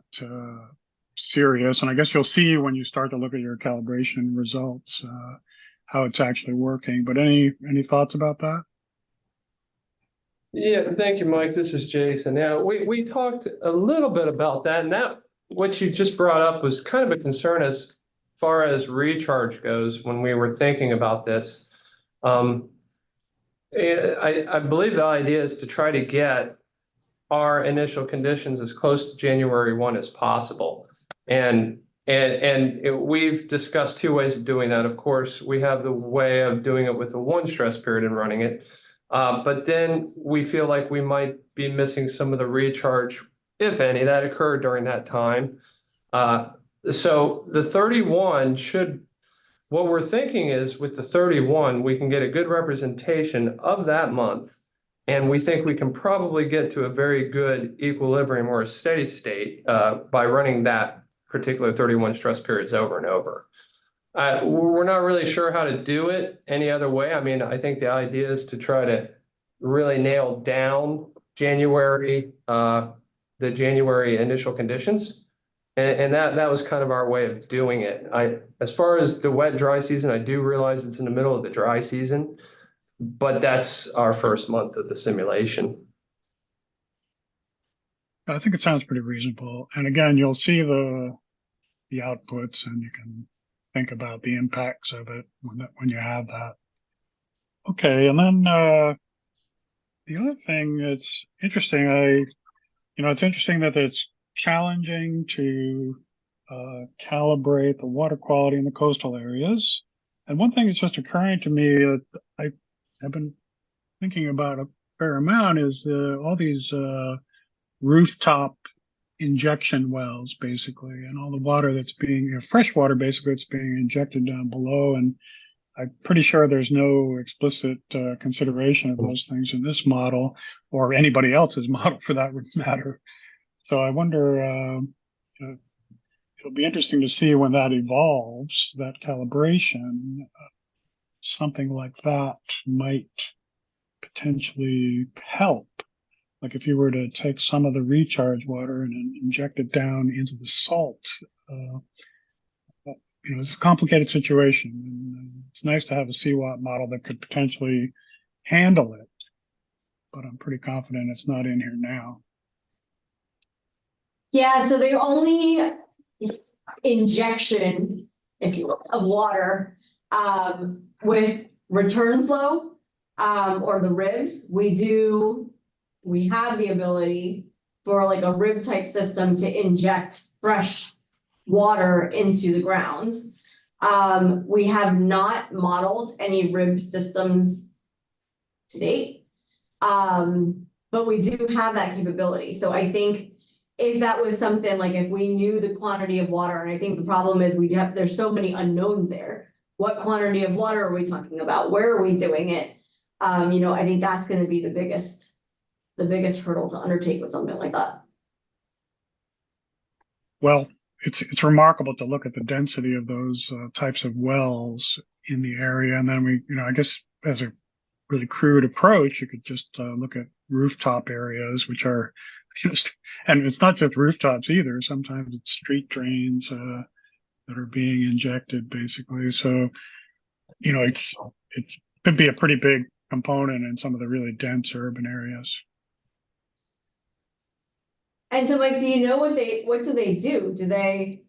serious. And I guess you'll see when you start to look at your calibration results how it's actually working. But any thoughts about that?
Yeah, thank you, Mike. This is Jason. Now, we talked a little bit about that, and that what you just brought up was kind of a concern as far as recharge goes when we were thinking about this. I believe the idea is to try to get our initial conditions as close to January 1 as possible. And we've discussed two ways of doing that. Of course, we have the way of doing it with the one stress period and running it. But then we feel like we might be missing some of the recharge, if any, that occurred during that time. So the 31 should what we're thinking is with the 31, we can get a good representation of that month. And we think we can probably get to a very good equilibrium or a steady state by running that particular 31 stress periods over and over. We're not really sure how to do it any other way. I mean, I think the idea is to try to really nail down January, the January initial conditions. And that was kind of our way of doing it. As far as the wet dry season, I do realize it's in the middle of the dry season, but that's our first month of the simulation.
I think it sounds pretty reasonable. And again, you'll see the outputs and you can think about the impacts of it when you have that. Okay, and then the other thing that's interesting, it's interesting that it's challenging to calibrate the water quality in the coastal areas. And one thing that's just occurring to me that I have been thinking about a fair amount is all these rooftop injection wells, basically, and all the water that's being, fresh water, basically, it's being injected down below. And I'm pretty sure there's no explicit consideration of those things in this model or anybody else's model for that matter. So I wonder, it'll be interesting to see when that evolves, that calibration, something like that might potentially help. Like if you were to take some of the recharge water and inject it down into the salt, it's a complicated situation. And it's nice to have a CWAT model that could potentially handle it, but I'm pretty confident it's not in here now.
Yeah, so the only injection, if you will, of water with return flow or the ribs, we have the ability for like a rib type system to inject fresh water into the ground. We have not modeled any rib systems to date, but we do have that capability. So I think if that was something like if we knew the quantity of water, and I think the problem is there's so many unknowns there. What quantity of water are we talking about? Where are we doing it? I think that's going to be the biggest hurdle to undertake with something like that.
Well, it's remarkable to look at the density of those types of wells in the area. And then I guess as a really crude approach, you could just look at rooftop areas, which are just, and it's not just rooftops either. Sometimes it's street drains that are being injected basically. So, it could be a pretty big component in some of the really dense urban areas.
And so, Mike, do you know what do they do? Do they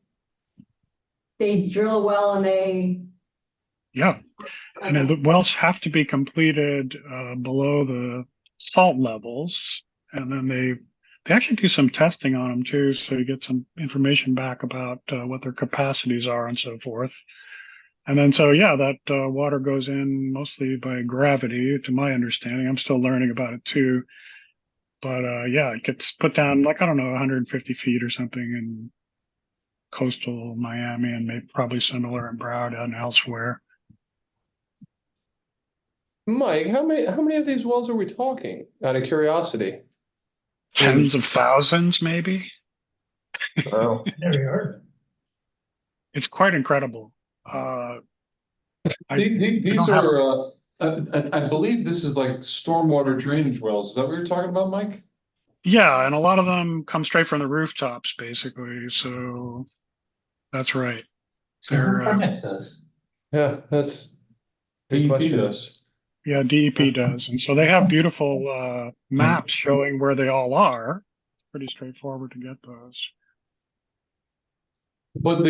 drill a well and they?
Yeah, and then the wells have to be completed below the salt levels, and then they actually do some testing on them too, so you get some information back about what their capacities are and so forth. And then that water goes in mostly by gravity, to my understanding. I'm still learning about it too. But it gets put down like, I don't know, 150 feet or something in coastal Miami, and maybe probably similar in Broward and elsewhere.
Mike, how many of these wells are we talking, out of curiosity?
Tens of thousands, maybe.
Wow.
It's quite incredible.
These are, I believe this is like stormwater drainage wells. Is that what you're talking about, Mike?
Yeah, and a lot of them come straight from the rooftops, basically. So that's right.
Yeah, that's
DEP does.
Yeah, DEP does. And so they have beautiful maps showing where they all are. Pretty straightforward to get those.
But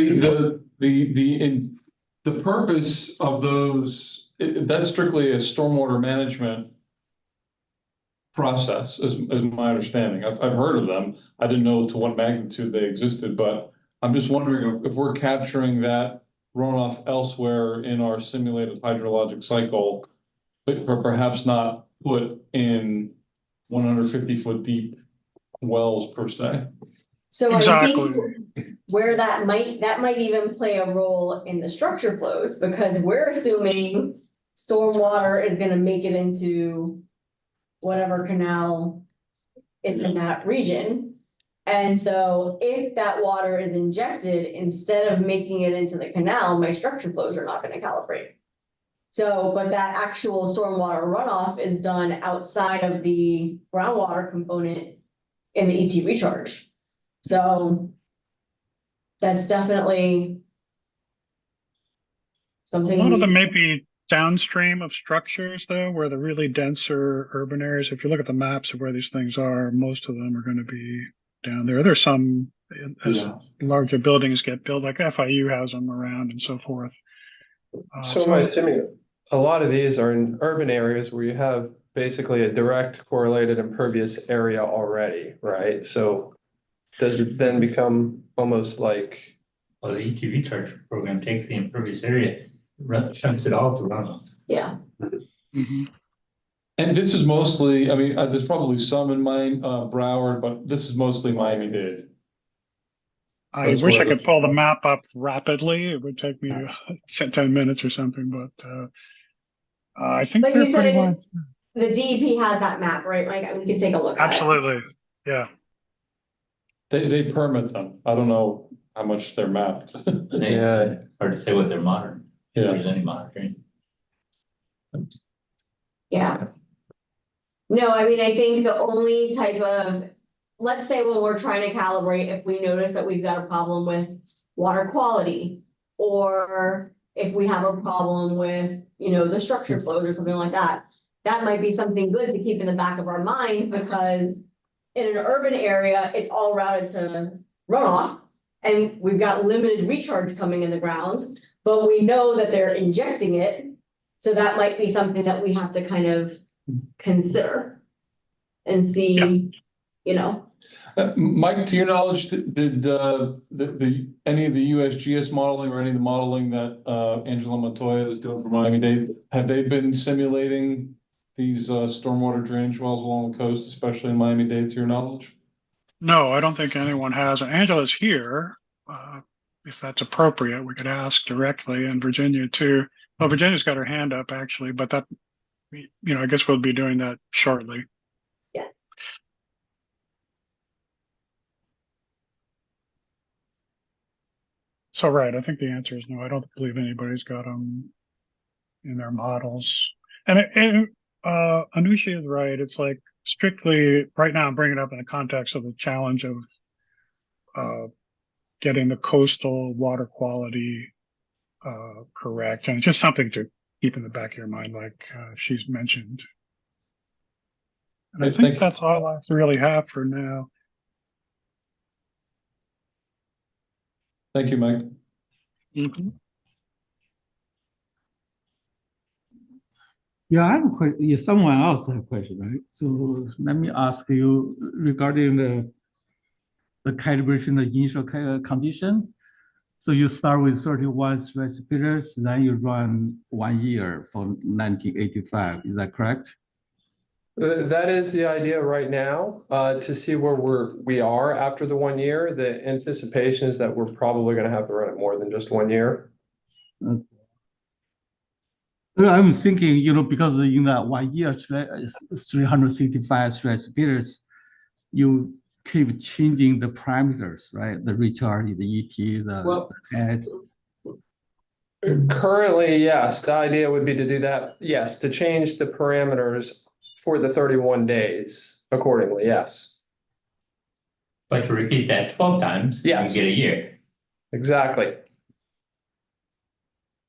the purpose of those, that's strictly a stormwater management process, is my understanding. I've heard of them. I didn't know to what magnitude they existed, but I'm just wondering if we're capturing that runoff elsewhere in our simulated hydrologic cycle, but perhaps not put in 150-foot deep wells per se.
So
Exactly.
I think where that might even play a role in the structure flows, because we're assuming stormwater is gonna make it into whatever canal is in that region. And so if that water is injected, instead of making it into the canal, my structure flows are not gonna calibrate. So, but that actual stormwater runoff is done outside of the groundwater component in the ET recharge. So that's definitely
A
something.
lot of them may be downstream of structures though, where the really denser urban areas, if you look at the maps of where these things are, most of them are going to be down there. There's some as
Yeah.
larger buildings get built, like FIU has them around and so forth.
So am I assuming a lot of these are in urban areas where you have basically a direct correlated impervious area already, right? So does it then become almost like,
Well, the ET recharge program takes the impervious area, chunks it all to runoff.
Yeah,
Mhm.
And this is mostly, I mean, there's probably some in Broward, but this is mostly Miami-Dade.
I
That's
wish I
where the-
could pull the map up rapidly. It would take me 10 minutes or something, but I think
but
they're
you said
pretty
it's,
much.
the DEP has that map, right, Mike? We can take a look at it.
Absolutely, yeah.
They permit them. I don't know how much they're mapped.
Yeah.
Hard to say what they're monitoring. If
Yeah.
there's any monitoring.
Yeah. No, I mean, I think the only type of, let's say when we're trying to calibrate, if we notice that we've got a problem with water quality, or if we have a problem with, the structure flows or something like that, that might be something good to keep in the back of our mind, because in an urban area, it's all routed to runoff, and we've got limited recharge coming in the grounds, but we know that they're injecting it. So that might be something that we have to kind of consider and see,
Mike, to your knowledge, did any of the USGS modeling or any of the modeling that Angela Montoya is doing for Miami-Dade, have they been simulating these stormwater drainage wells along the coast, especially in Miami-Dade, to your knowledge?
No, I don't think anyone has. And Angela's here. If that's appropriate, we could ask directly, and Virginia too. Well, Virginia's got her hand up actually, but that, I guess we'll be doing that shortly.
yes.
So, right, I think the answer is no. I don't believe anybody's got them in their models. And Anusha is right. It's like strictly right now I'm bringing it up in the context of the challenge of getting the coastal water quality correct. And it's just something to keep in the back of your mind, like she's mentioned. And I think that's all I really have for now.
Thank you, Mike.
Mhm.
Yeah, I have a question. Yeah, someone else have a question, right? So let me ask you regarding the calibration, the initial condition. So you start with 31 stress repeaters, then you run 1 year from 1985. Is that correct?
That is the idea right now, to see where we are after the 1 year. The anticipation is that we're probably gonna have to run it more than just 1 year.
I'm thinking, because in that 1 year, 365 stress repeaters, you keep changing the parameters, right? The recharge, the ET, the heads.
Currently, yes, the idea would be to do that, yes, to change the parameters for the 31 days accordingly, yes.
But to repeat that 12 times,
Yes.
you get a year.
Exactly.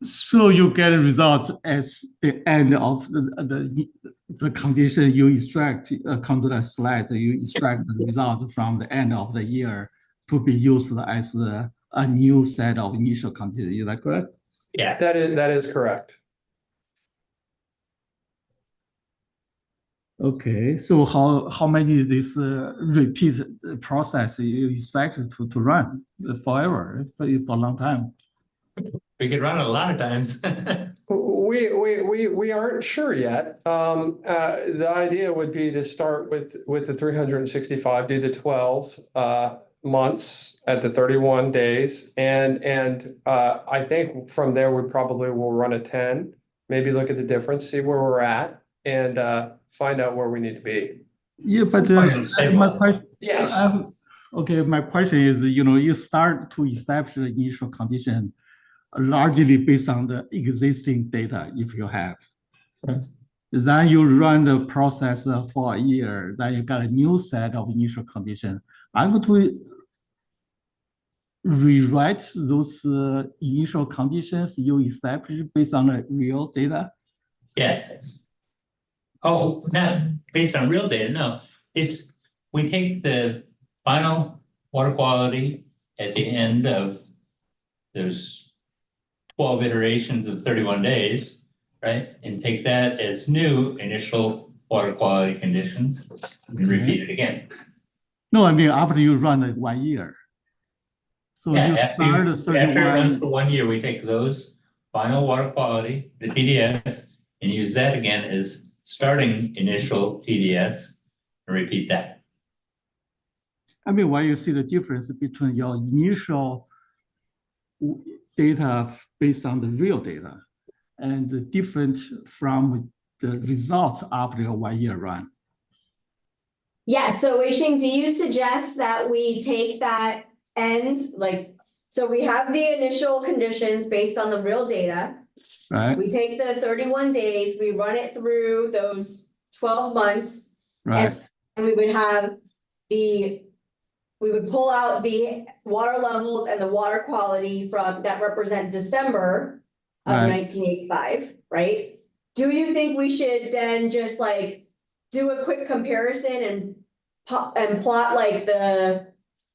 So you get a result at the end of the condition you extract, come to that slide, you extract the result from the end of the year to be used as a new set of initial conditions. Is that correct?
Yeah.
That is correct.
Okay, so how many this repeat process you expect to run forever, for a long time?
We could run it a lot of times.
We aren't sure yet. The idea would be to start with the 365, do the 12. months at the 31 days. And I think from there, we probably will run a 10, maybe look at the difference, see where we're at, and find out where we need to be.
Yeah, but
Finally stabilize.
my question,
Yes.
okay, my question is, you start to establish the initial condition largely based on the existing data if you have.
Right.
Then you run the process for a year, then you got a new set of initial conditions. I'm going to rewrite those initial conditions you established based on the real data.
Yes. Oh, not based on real data, no. It's, we take the final water quality at the end of those 12 iterations of 31 days, right? And take that as new initial water quality conditions and repeat it again.
No, I mean, after you run it 1 year. So
Yeah,
you
after
start
it runs
31,
for 1 year, we take those final water quality, the TDS, and use that again as starting initial TDS and repeat that.
I mean, when you see the difference between your initial data based on the real data and the different from the results after your 1 year run.
Yeah, so Wei-Xing, do you suggest that we take that end, like, so we have the initial conditions based on the real data.
Right,
We take the 31 days, we run it through those 12 months,
right,
and we would have we would pull out the water levels and the water quality from that represent December of
Right.
1985, right? Do you think we should then just like do a quick comparison and plot like the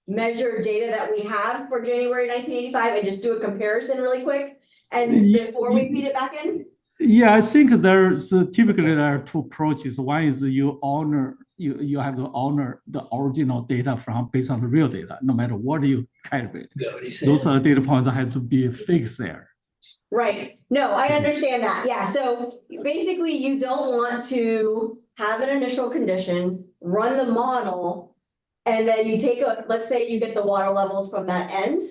measured data that we have for January 1985 and just do a comparison really quick? And before we feed it back in?
Yeah, I think there's typically there are two approaches. One is you have to honor the original data from based on the real data, no matter what you calibrate. Those are data points that have to be fixed there.
Right, no, I understand that, yeah, so basically you don't want to have an initial condition, run the model. And then you take let's say you get the water levels from that end.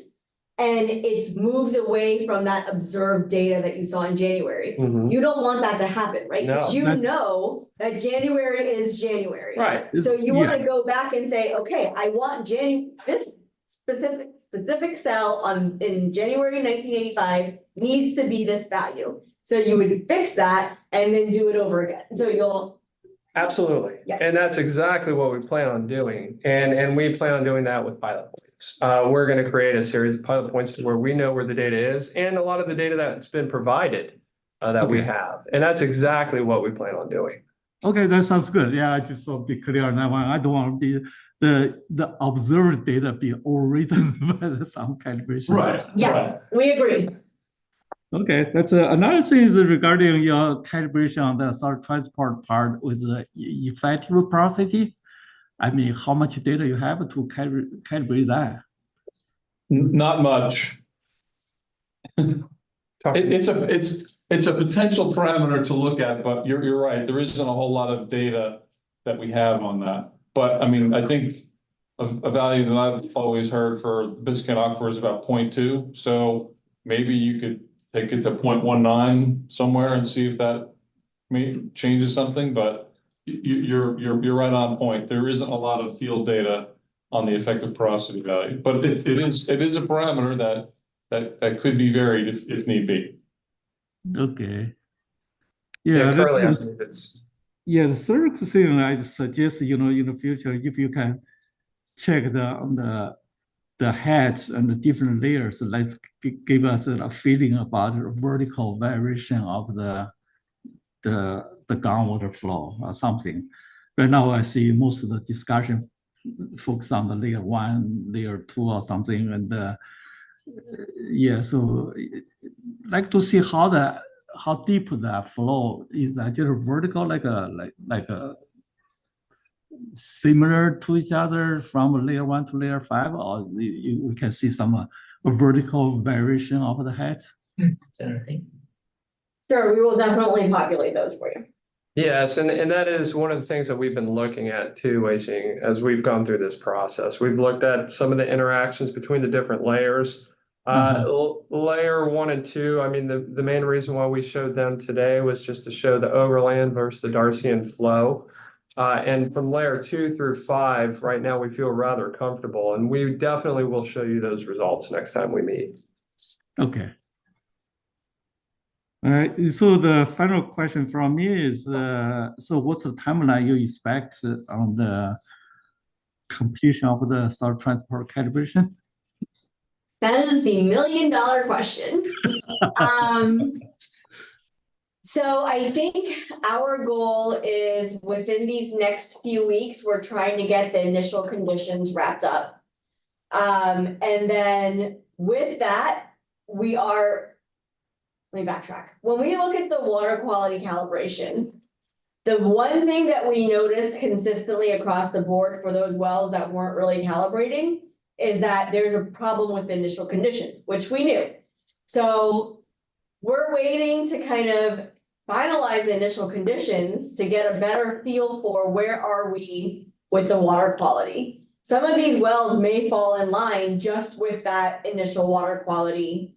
And it's moved away from that observed data that you saw in January.
Mhm.
You don't want that to happen, right?
No.
Because you know that January is January.
Right.
So you want to go back and say, okay, I want this specific cell in January 1985 needs to be this value. So you would fix that and then do it over again. So you'll.
Absolutely.
Yes.
And that's exactly what we plan on doing. And we plan on doing that with pilot points. We're going to create a series of pilot points to where we know where the data is and a lot of the data that's been provided that we
Okay.
have. And that's exactly what we plan on doing.
Okay, that sounds good. Yeah, I just want to be clear on that one. I don't want to be the observed data be overwritten by some calibration.
Yes, we agree.
Okay, that's another thing is regarding your calibration on the solid transport part with the effective porosity. I mean, how much data you have to calibrate that?
Not much. It's a potential parameter to look at, but you're right, there isn't a whole lot of data that we have on that. But I mean, I think a value that I've always heard for Biscayne Aquifer is about 0.2. So maybe you could take it to 0.19 somewhere and see if that changes something, but you're right on point. There isn't a lot of field data on the effective porosity value, but it is a parameter that could be varied if need be.
Okay.
Yeah,
Yeah,
currently, I
that's-
believe it's
yeah, the third thing I suggest, in the future, if you can check the heads and the different layers, let's give us a feeling about the vertical variation of the groundwater flow or something. Right now, I see most of the discussion focus on the layer 1, layer 2 or something. And yeah, so like to see how deep that flow is. That just vertical, like a similar to each other from layer 1 to layer 5, or we can see some vertical variation of the heads.
Is that right?
Sure, we will definitely populate those for you.
Yes, and that is one of the things that we've been looking at too, Wei-Xing, as we've gone through this process. We've looked at some of the interactions between the different layers. Layer 1 and 2, I mean, the main reason why we showed them today was just to show the overland versus the Darcian flow. And from layer 2 through 5, right now we feel rather comfortable, and we definitely will show you those results next time we meet.
Okay. All right, so the final question from me is, so what's the timeline you expect on the completion of the soil transport calibration?
That is the million-dollar question. So I think our goal is within these next few weeks, we're trying to get the initial conditions wrapped up. And then with that, let me backtrack. When we look at the water quality calibration, the one thing that we noticed consistently across the board for those wells that weren't really calibrating is that there's a problem with the initial conditions, which we knew. So we're waiting to kind of finalize the initial conditions to get a better feel for where are we with the water quality. Some of these wells may fall in line just with that initial water quality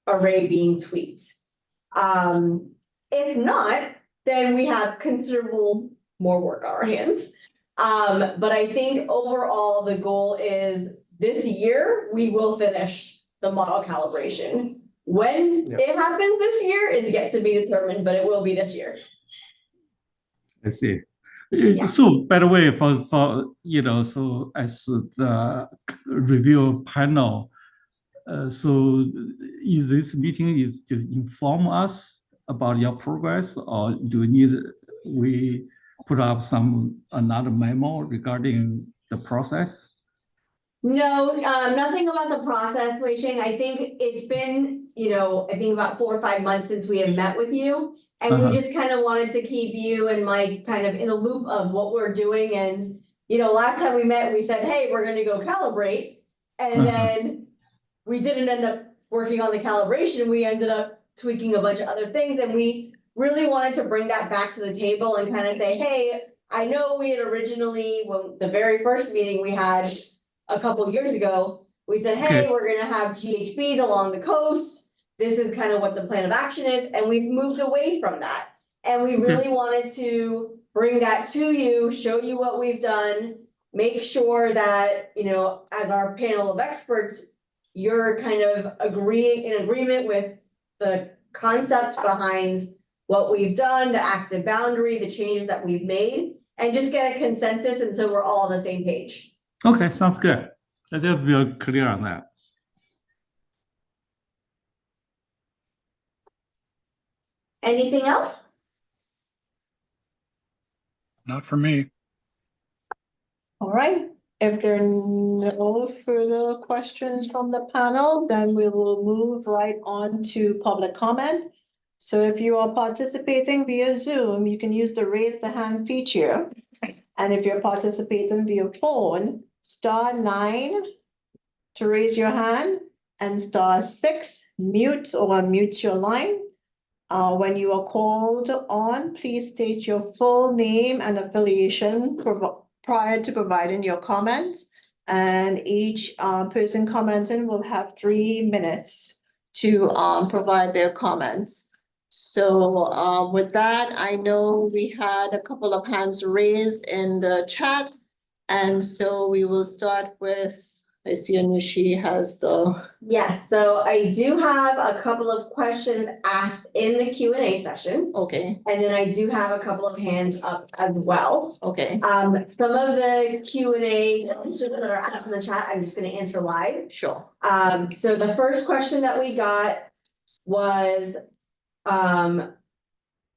array being tweaked. If not, then we have considerable more work on our hands. But I think overall the goal is this year we will finish the model calibration. When it happens this year is yet to be determined, but it will be this year.
I see.
Yeah.
So by the way, for so as the review panel, so is this meeting is to inform us about your progress, or do we put up another memo regarding the process?
No, nothing about the process, Wei-Xing. I think it's been, I think about 4 or 5 months since we have met with you. And we just kind of wanted to keep you and Mike kind of in the loop of what we're doing. And, last time we met, we said, hey, we're going to go calibrate. And then we didn't end up working on the calibration. We ended up tweaking a bunch of other things. And we really wanted to bring that back to the table and kind of say, hey, I know we had originally, when the very first meeting we had a couple years ago, we said, hey, we're going to have GHBs along the coast. This is kind of what the plan of action is. And we've moved away from that. And we really wanted to bring that to you, show you what we've done, make sure that, as our panel of experts, you're kind of in agreement with the concept behind what we've done, the active boundary, the changes that we've made, and just get a consensus. And so we're all on the same page.
Okay, sounds good. Let's be clear on that.
Anything else?
Not for me.
All right, if there are no further questions from the panel, then we will move right on to public comment. So if you are participating via Zoom, you can use the raise the hand feature. And if you're participating via phone, *9 to raise your hand and *6 mute or unmute your line. When you are called on, please state your full name and affiliation prior to providing your comments. And each person commenting will have 3 minutes to provide their comments. So with that, I know we had a couple of hands raised in the chat. And so we will start with, I see Anushi has the.
Yes, so I do have a couple of questions asked in the Q&A session.
Okay,
And then I do have a couple of hands up as well.
okay,
Some of the Q&A questions that are asked in the chat, I'm just going to answer live.
sure.
So the first question that we got was,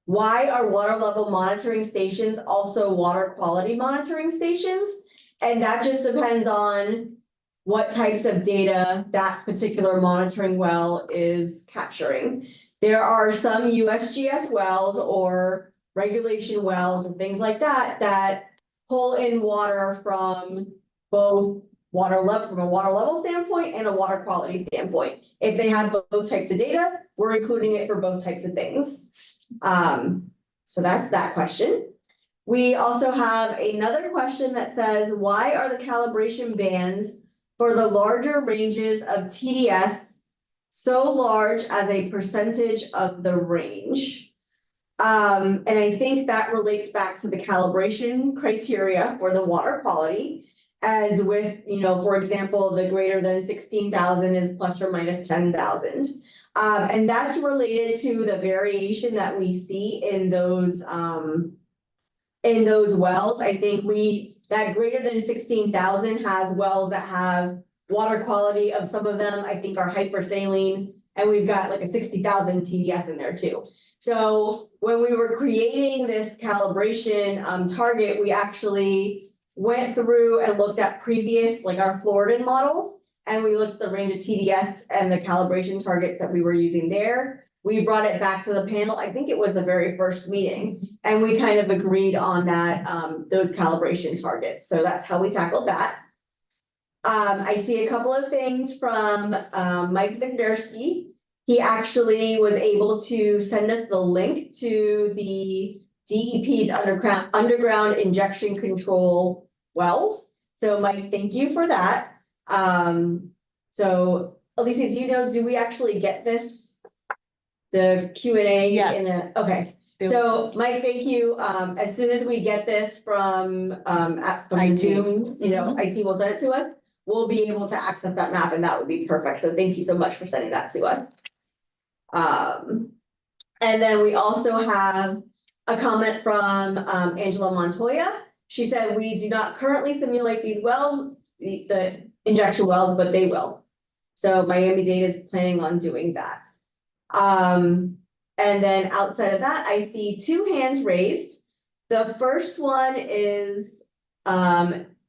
why are water level monitoring stations also water quality monitoring stations? And that just depends on what types of data that particular monitoring well is capturing. There are some USGS wells or regulation wells and things like that that pull in water from both from a water level standpoint and a water quality standpoint. If they have both types of data, we're including it for both types of things. So that's that question. We also have another question that says, why are the calibration bands for the larger ranges of TDS so large as a percentage of the range? And I think that relates back to the calibration criteria for the water quality. And with, for example, the greater than 16,000 is plus or minus 10,000. And that's related to the variation that we see in those wells. I think that greater than 16,000 has wells that have water quality of some of them, I think, are hypersaline, and we've got like a 60,000 TDS in there too. So when we were creating this calibration target, we actually went through and looked at previous, like our Floridan models, and we looked at the range of TDS and the calibration targets that we were using there. We brought it back to the panel. I think it was the very first meeting, and we kind of agreed on that, those calibration targets. So that's how we tackled that. I see a couple of things from Mike Zagdarski. He actually was able to send us the link to the DEP's underground injection control wells. So Mike, thank you for that. So Alicia, do we actually get this? The Q&A?
Yes.
Okay. So Mike, thank you. As soon as we get this from
IT.
Zoom, IT will send it to us. We'll be able to access that map, and that would be perfect. So thank you so much for sending that to us. And then we also have a comment from Angela Montoya. She said, we do not currently simulate these wells, the injection wells, but they will. So Miami-Dade is planning on doing that. And then outside of that, I see two hands raised. The first one is Detlef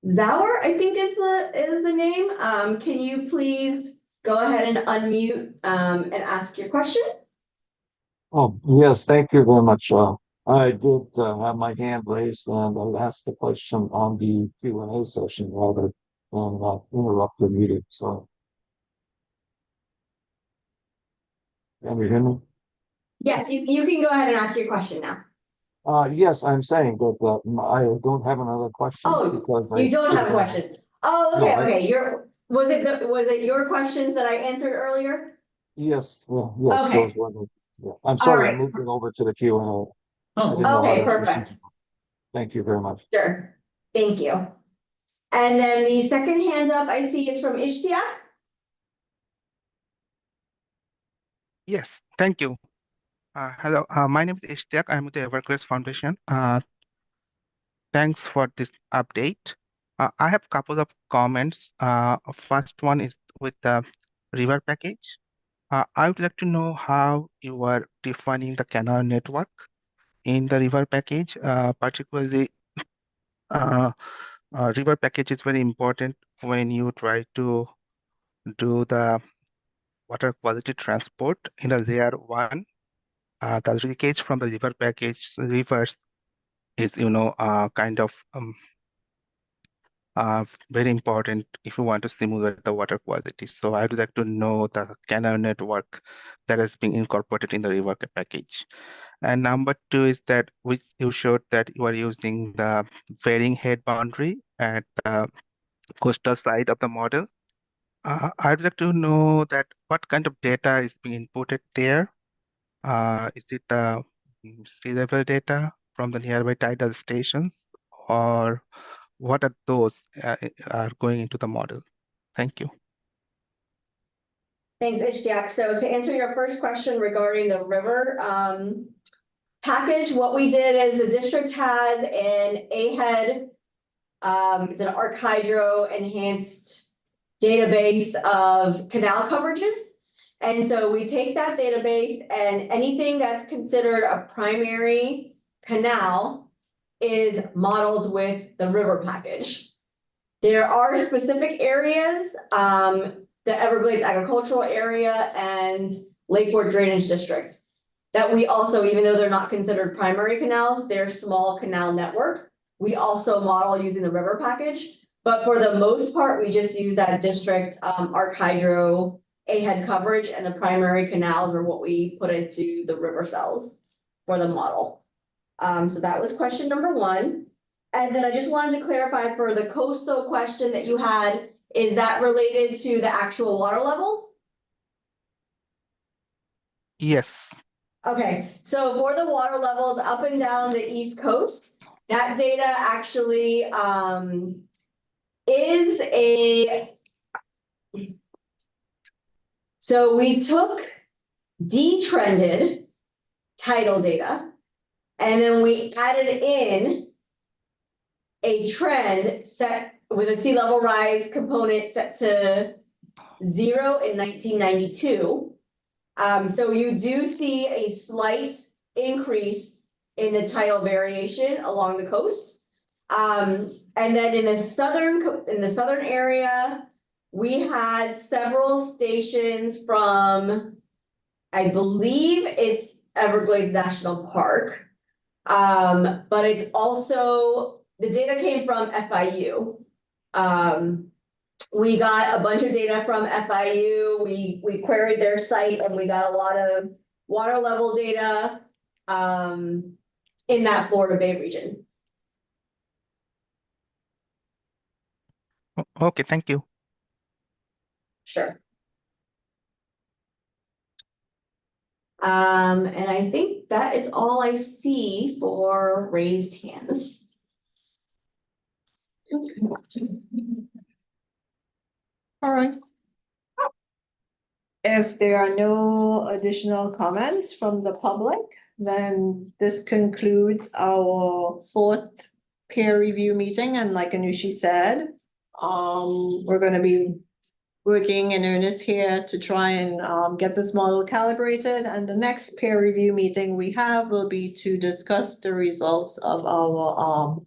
Zauer, I think is the name. Can you please go ahead and unmute and ask your question?
Oh, yes, thank you very much. I did have my hand raised and I asked the question on the Q&A session rather than interrupt the meeting. So, can you hear me?
Yes, you can go ahead and ask your question now.
Yes, I'm saying that I don't have another question.
Oh,
because
you don't have a question. Oh, okay,
No,
okay. Was it your questions that I answered earlier?
Yes, yes,
Okay.
those were yeah. I'm sorry, I
right.
moved it over to the Q&A.
Oh,
I didn't know how
Okay,
to
perfect.
proceed. Thank you very much.
Sure. Thank you. And then the second hand up I see is from Ishtiaq.
Yes, thank you. Hello, my name is Ishtiaq. I'm with the Everglades Foundation. Thanks for this update. I have a couple of comments. First one is with the river package. I would like to know how you are defining the canal network in the river package, particularly river package is very important when you try to do the water quality transport in the layer 1. The leakage from the river package rivers is, kind of very important if you want to simulate the water quality. So I would like to know the canal network that has been incorporated in the river package. And number 2 is that you showed that you are using the varying head boundary at the coastal side of the model. I'd like to know that what kind of data is being inputted there. Is it the sea level data from the nearby tidal stations, or what are those are going into the model? Thank you.
Thanks, Ishtiaq. So to answer your first question regarding the river package, what we did is the district has an AHEAD, it's an ArcHydro enhanced database of canal coverages. And so we take that database, and anything that's considered a primary canal is modeled with the river package. There are specific areas, the Everglades agricultural area and Lakeport drainage districts, that we also, even though they're not considered primary canals, they're small canal network. We also model using the river package, but for the most part, we just use that district ArcHydro A-head coverage, and the primary canals are what we put into the river cells for the model. So that was question number 1. And then I just wanted to clarify for the coastal question that you had, is that related to the actual water levels?
Yes.
Okay, so for the water levels up and down the East Coast, that data actually is a. So we took detrended tidal data, and then we added in a trend set with a sea level rise component set to 0 in 1992. So you do see a slight increase in the tidal variation along the coast. And then in the southern area, we had several stations from, I believe it's Everglades National Park. But it's also, the data came from FIU. We got a bunch of data from FIU. We queried their site and we got a lot of water level data in that Florida Bay region.
Okay, thank you.
Sure. And I think that is all I see for raised hands.
All right. If there are no additional comments from the public, then this concludes our 4th peer review meeting. And like Anushi said, we're going to be working in earnest here to try and get this model calibrated. And the next peer review meeting we have will be to discuss the results of our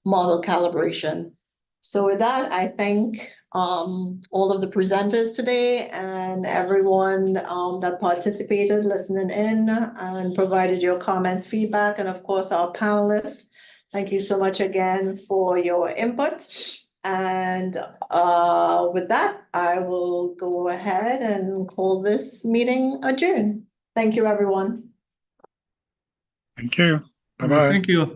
model calibration. So with that, I thank all of the presenters today and everyone that participated, listening in and provided your comments, feedback, and of course our panelists. Thank you so much again for your input. And with that, I will go ahead and call this meeting adjourned. Thank you, everyone.
Thank you. Bye-bye.
Thank you.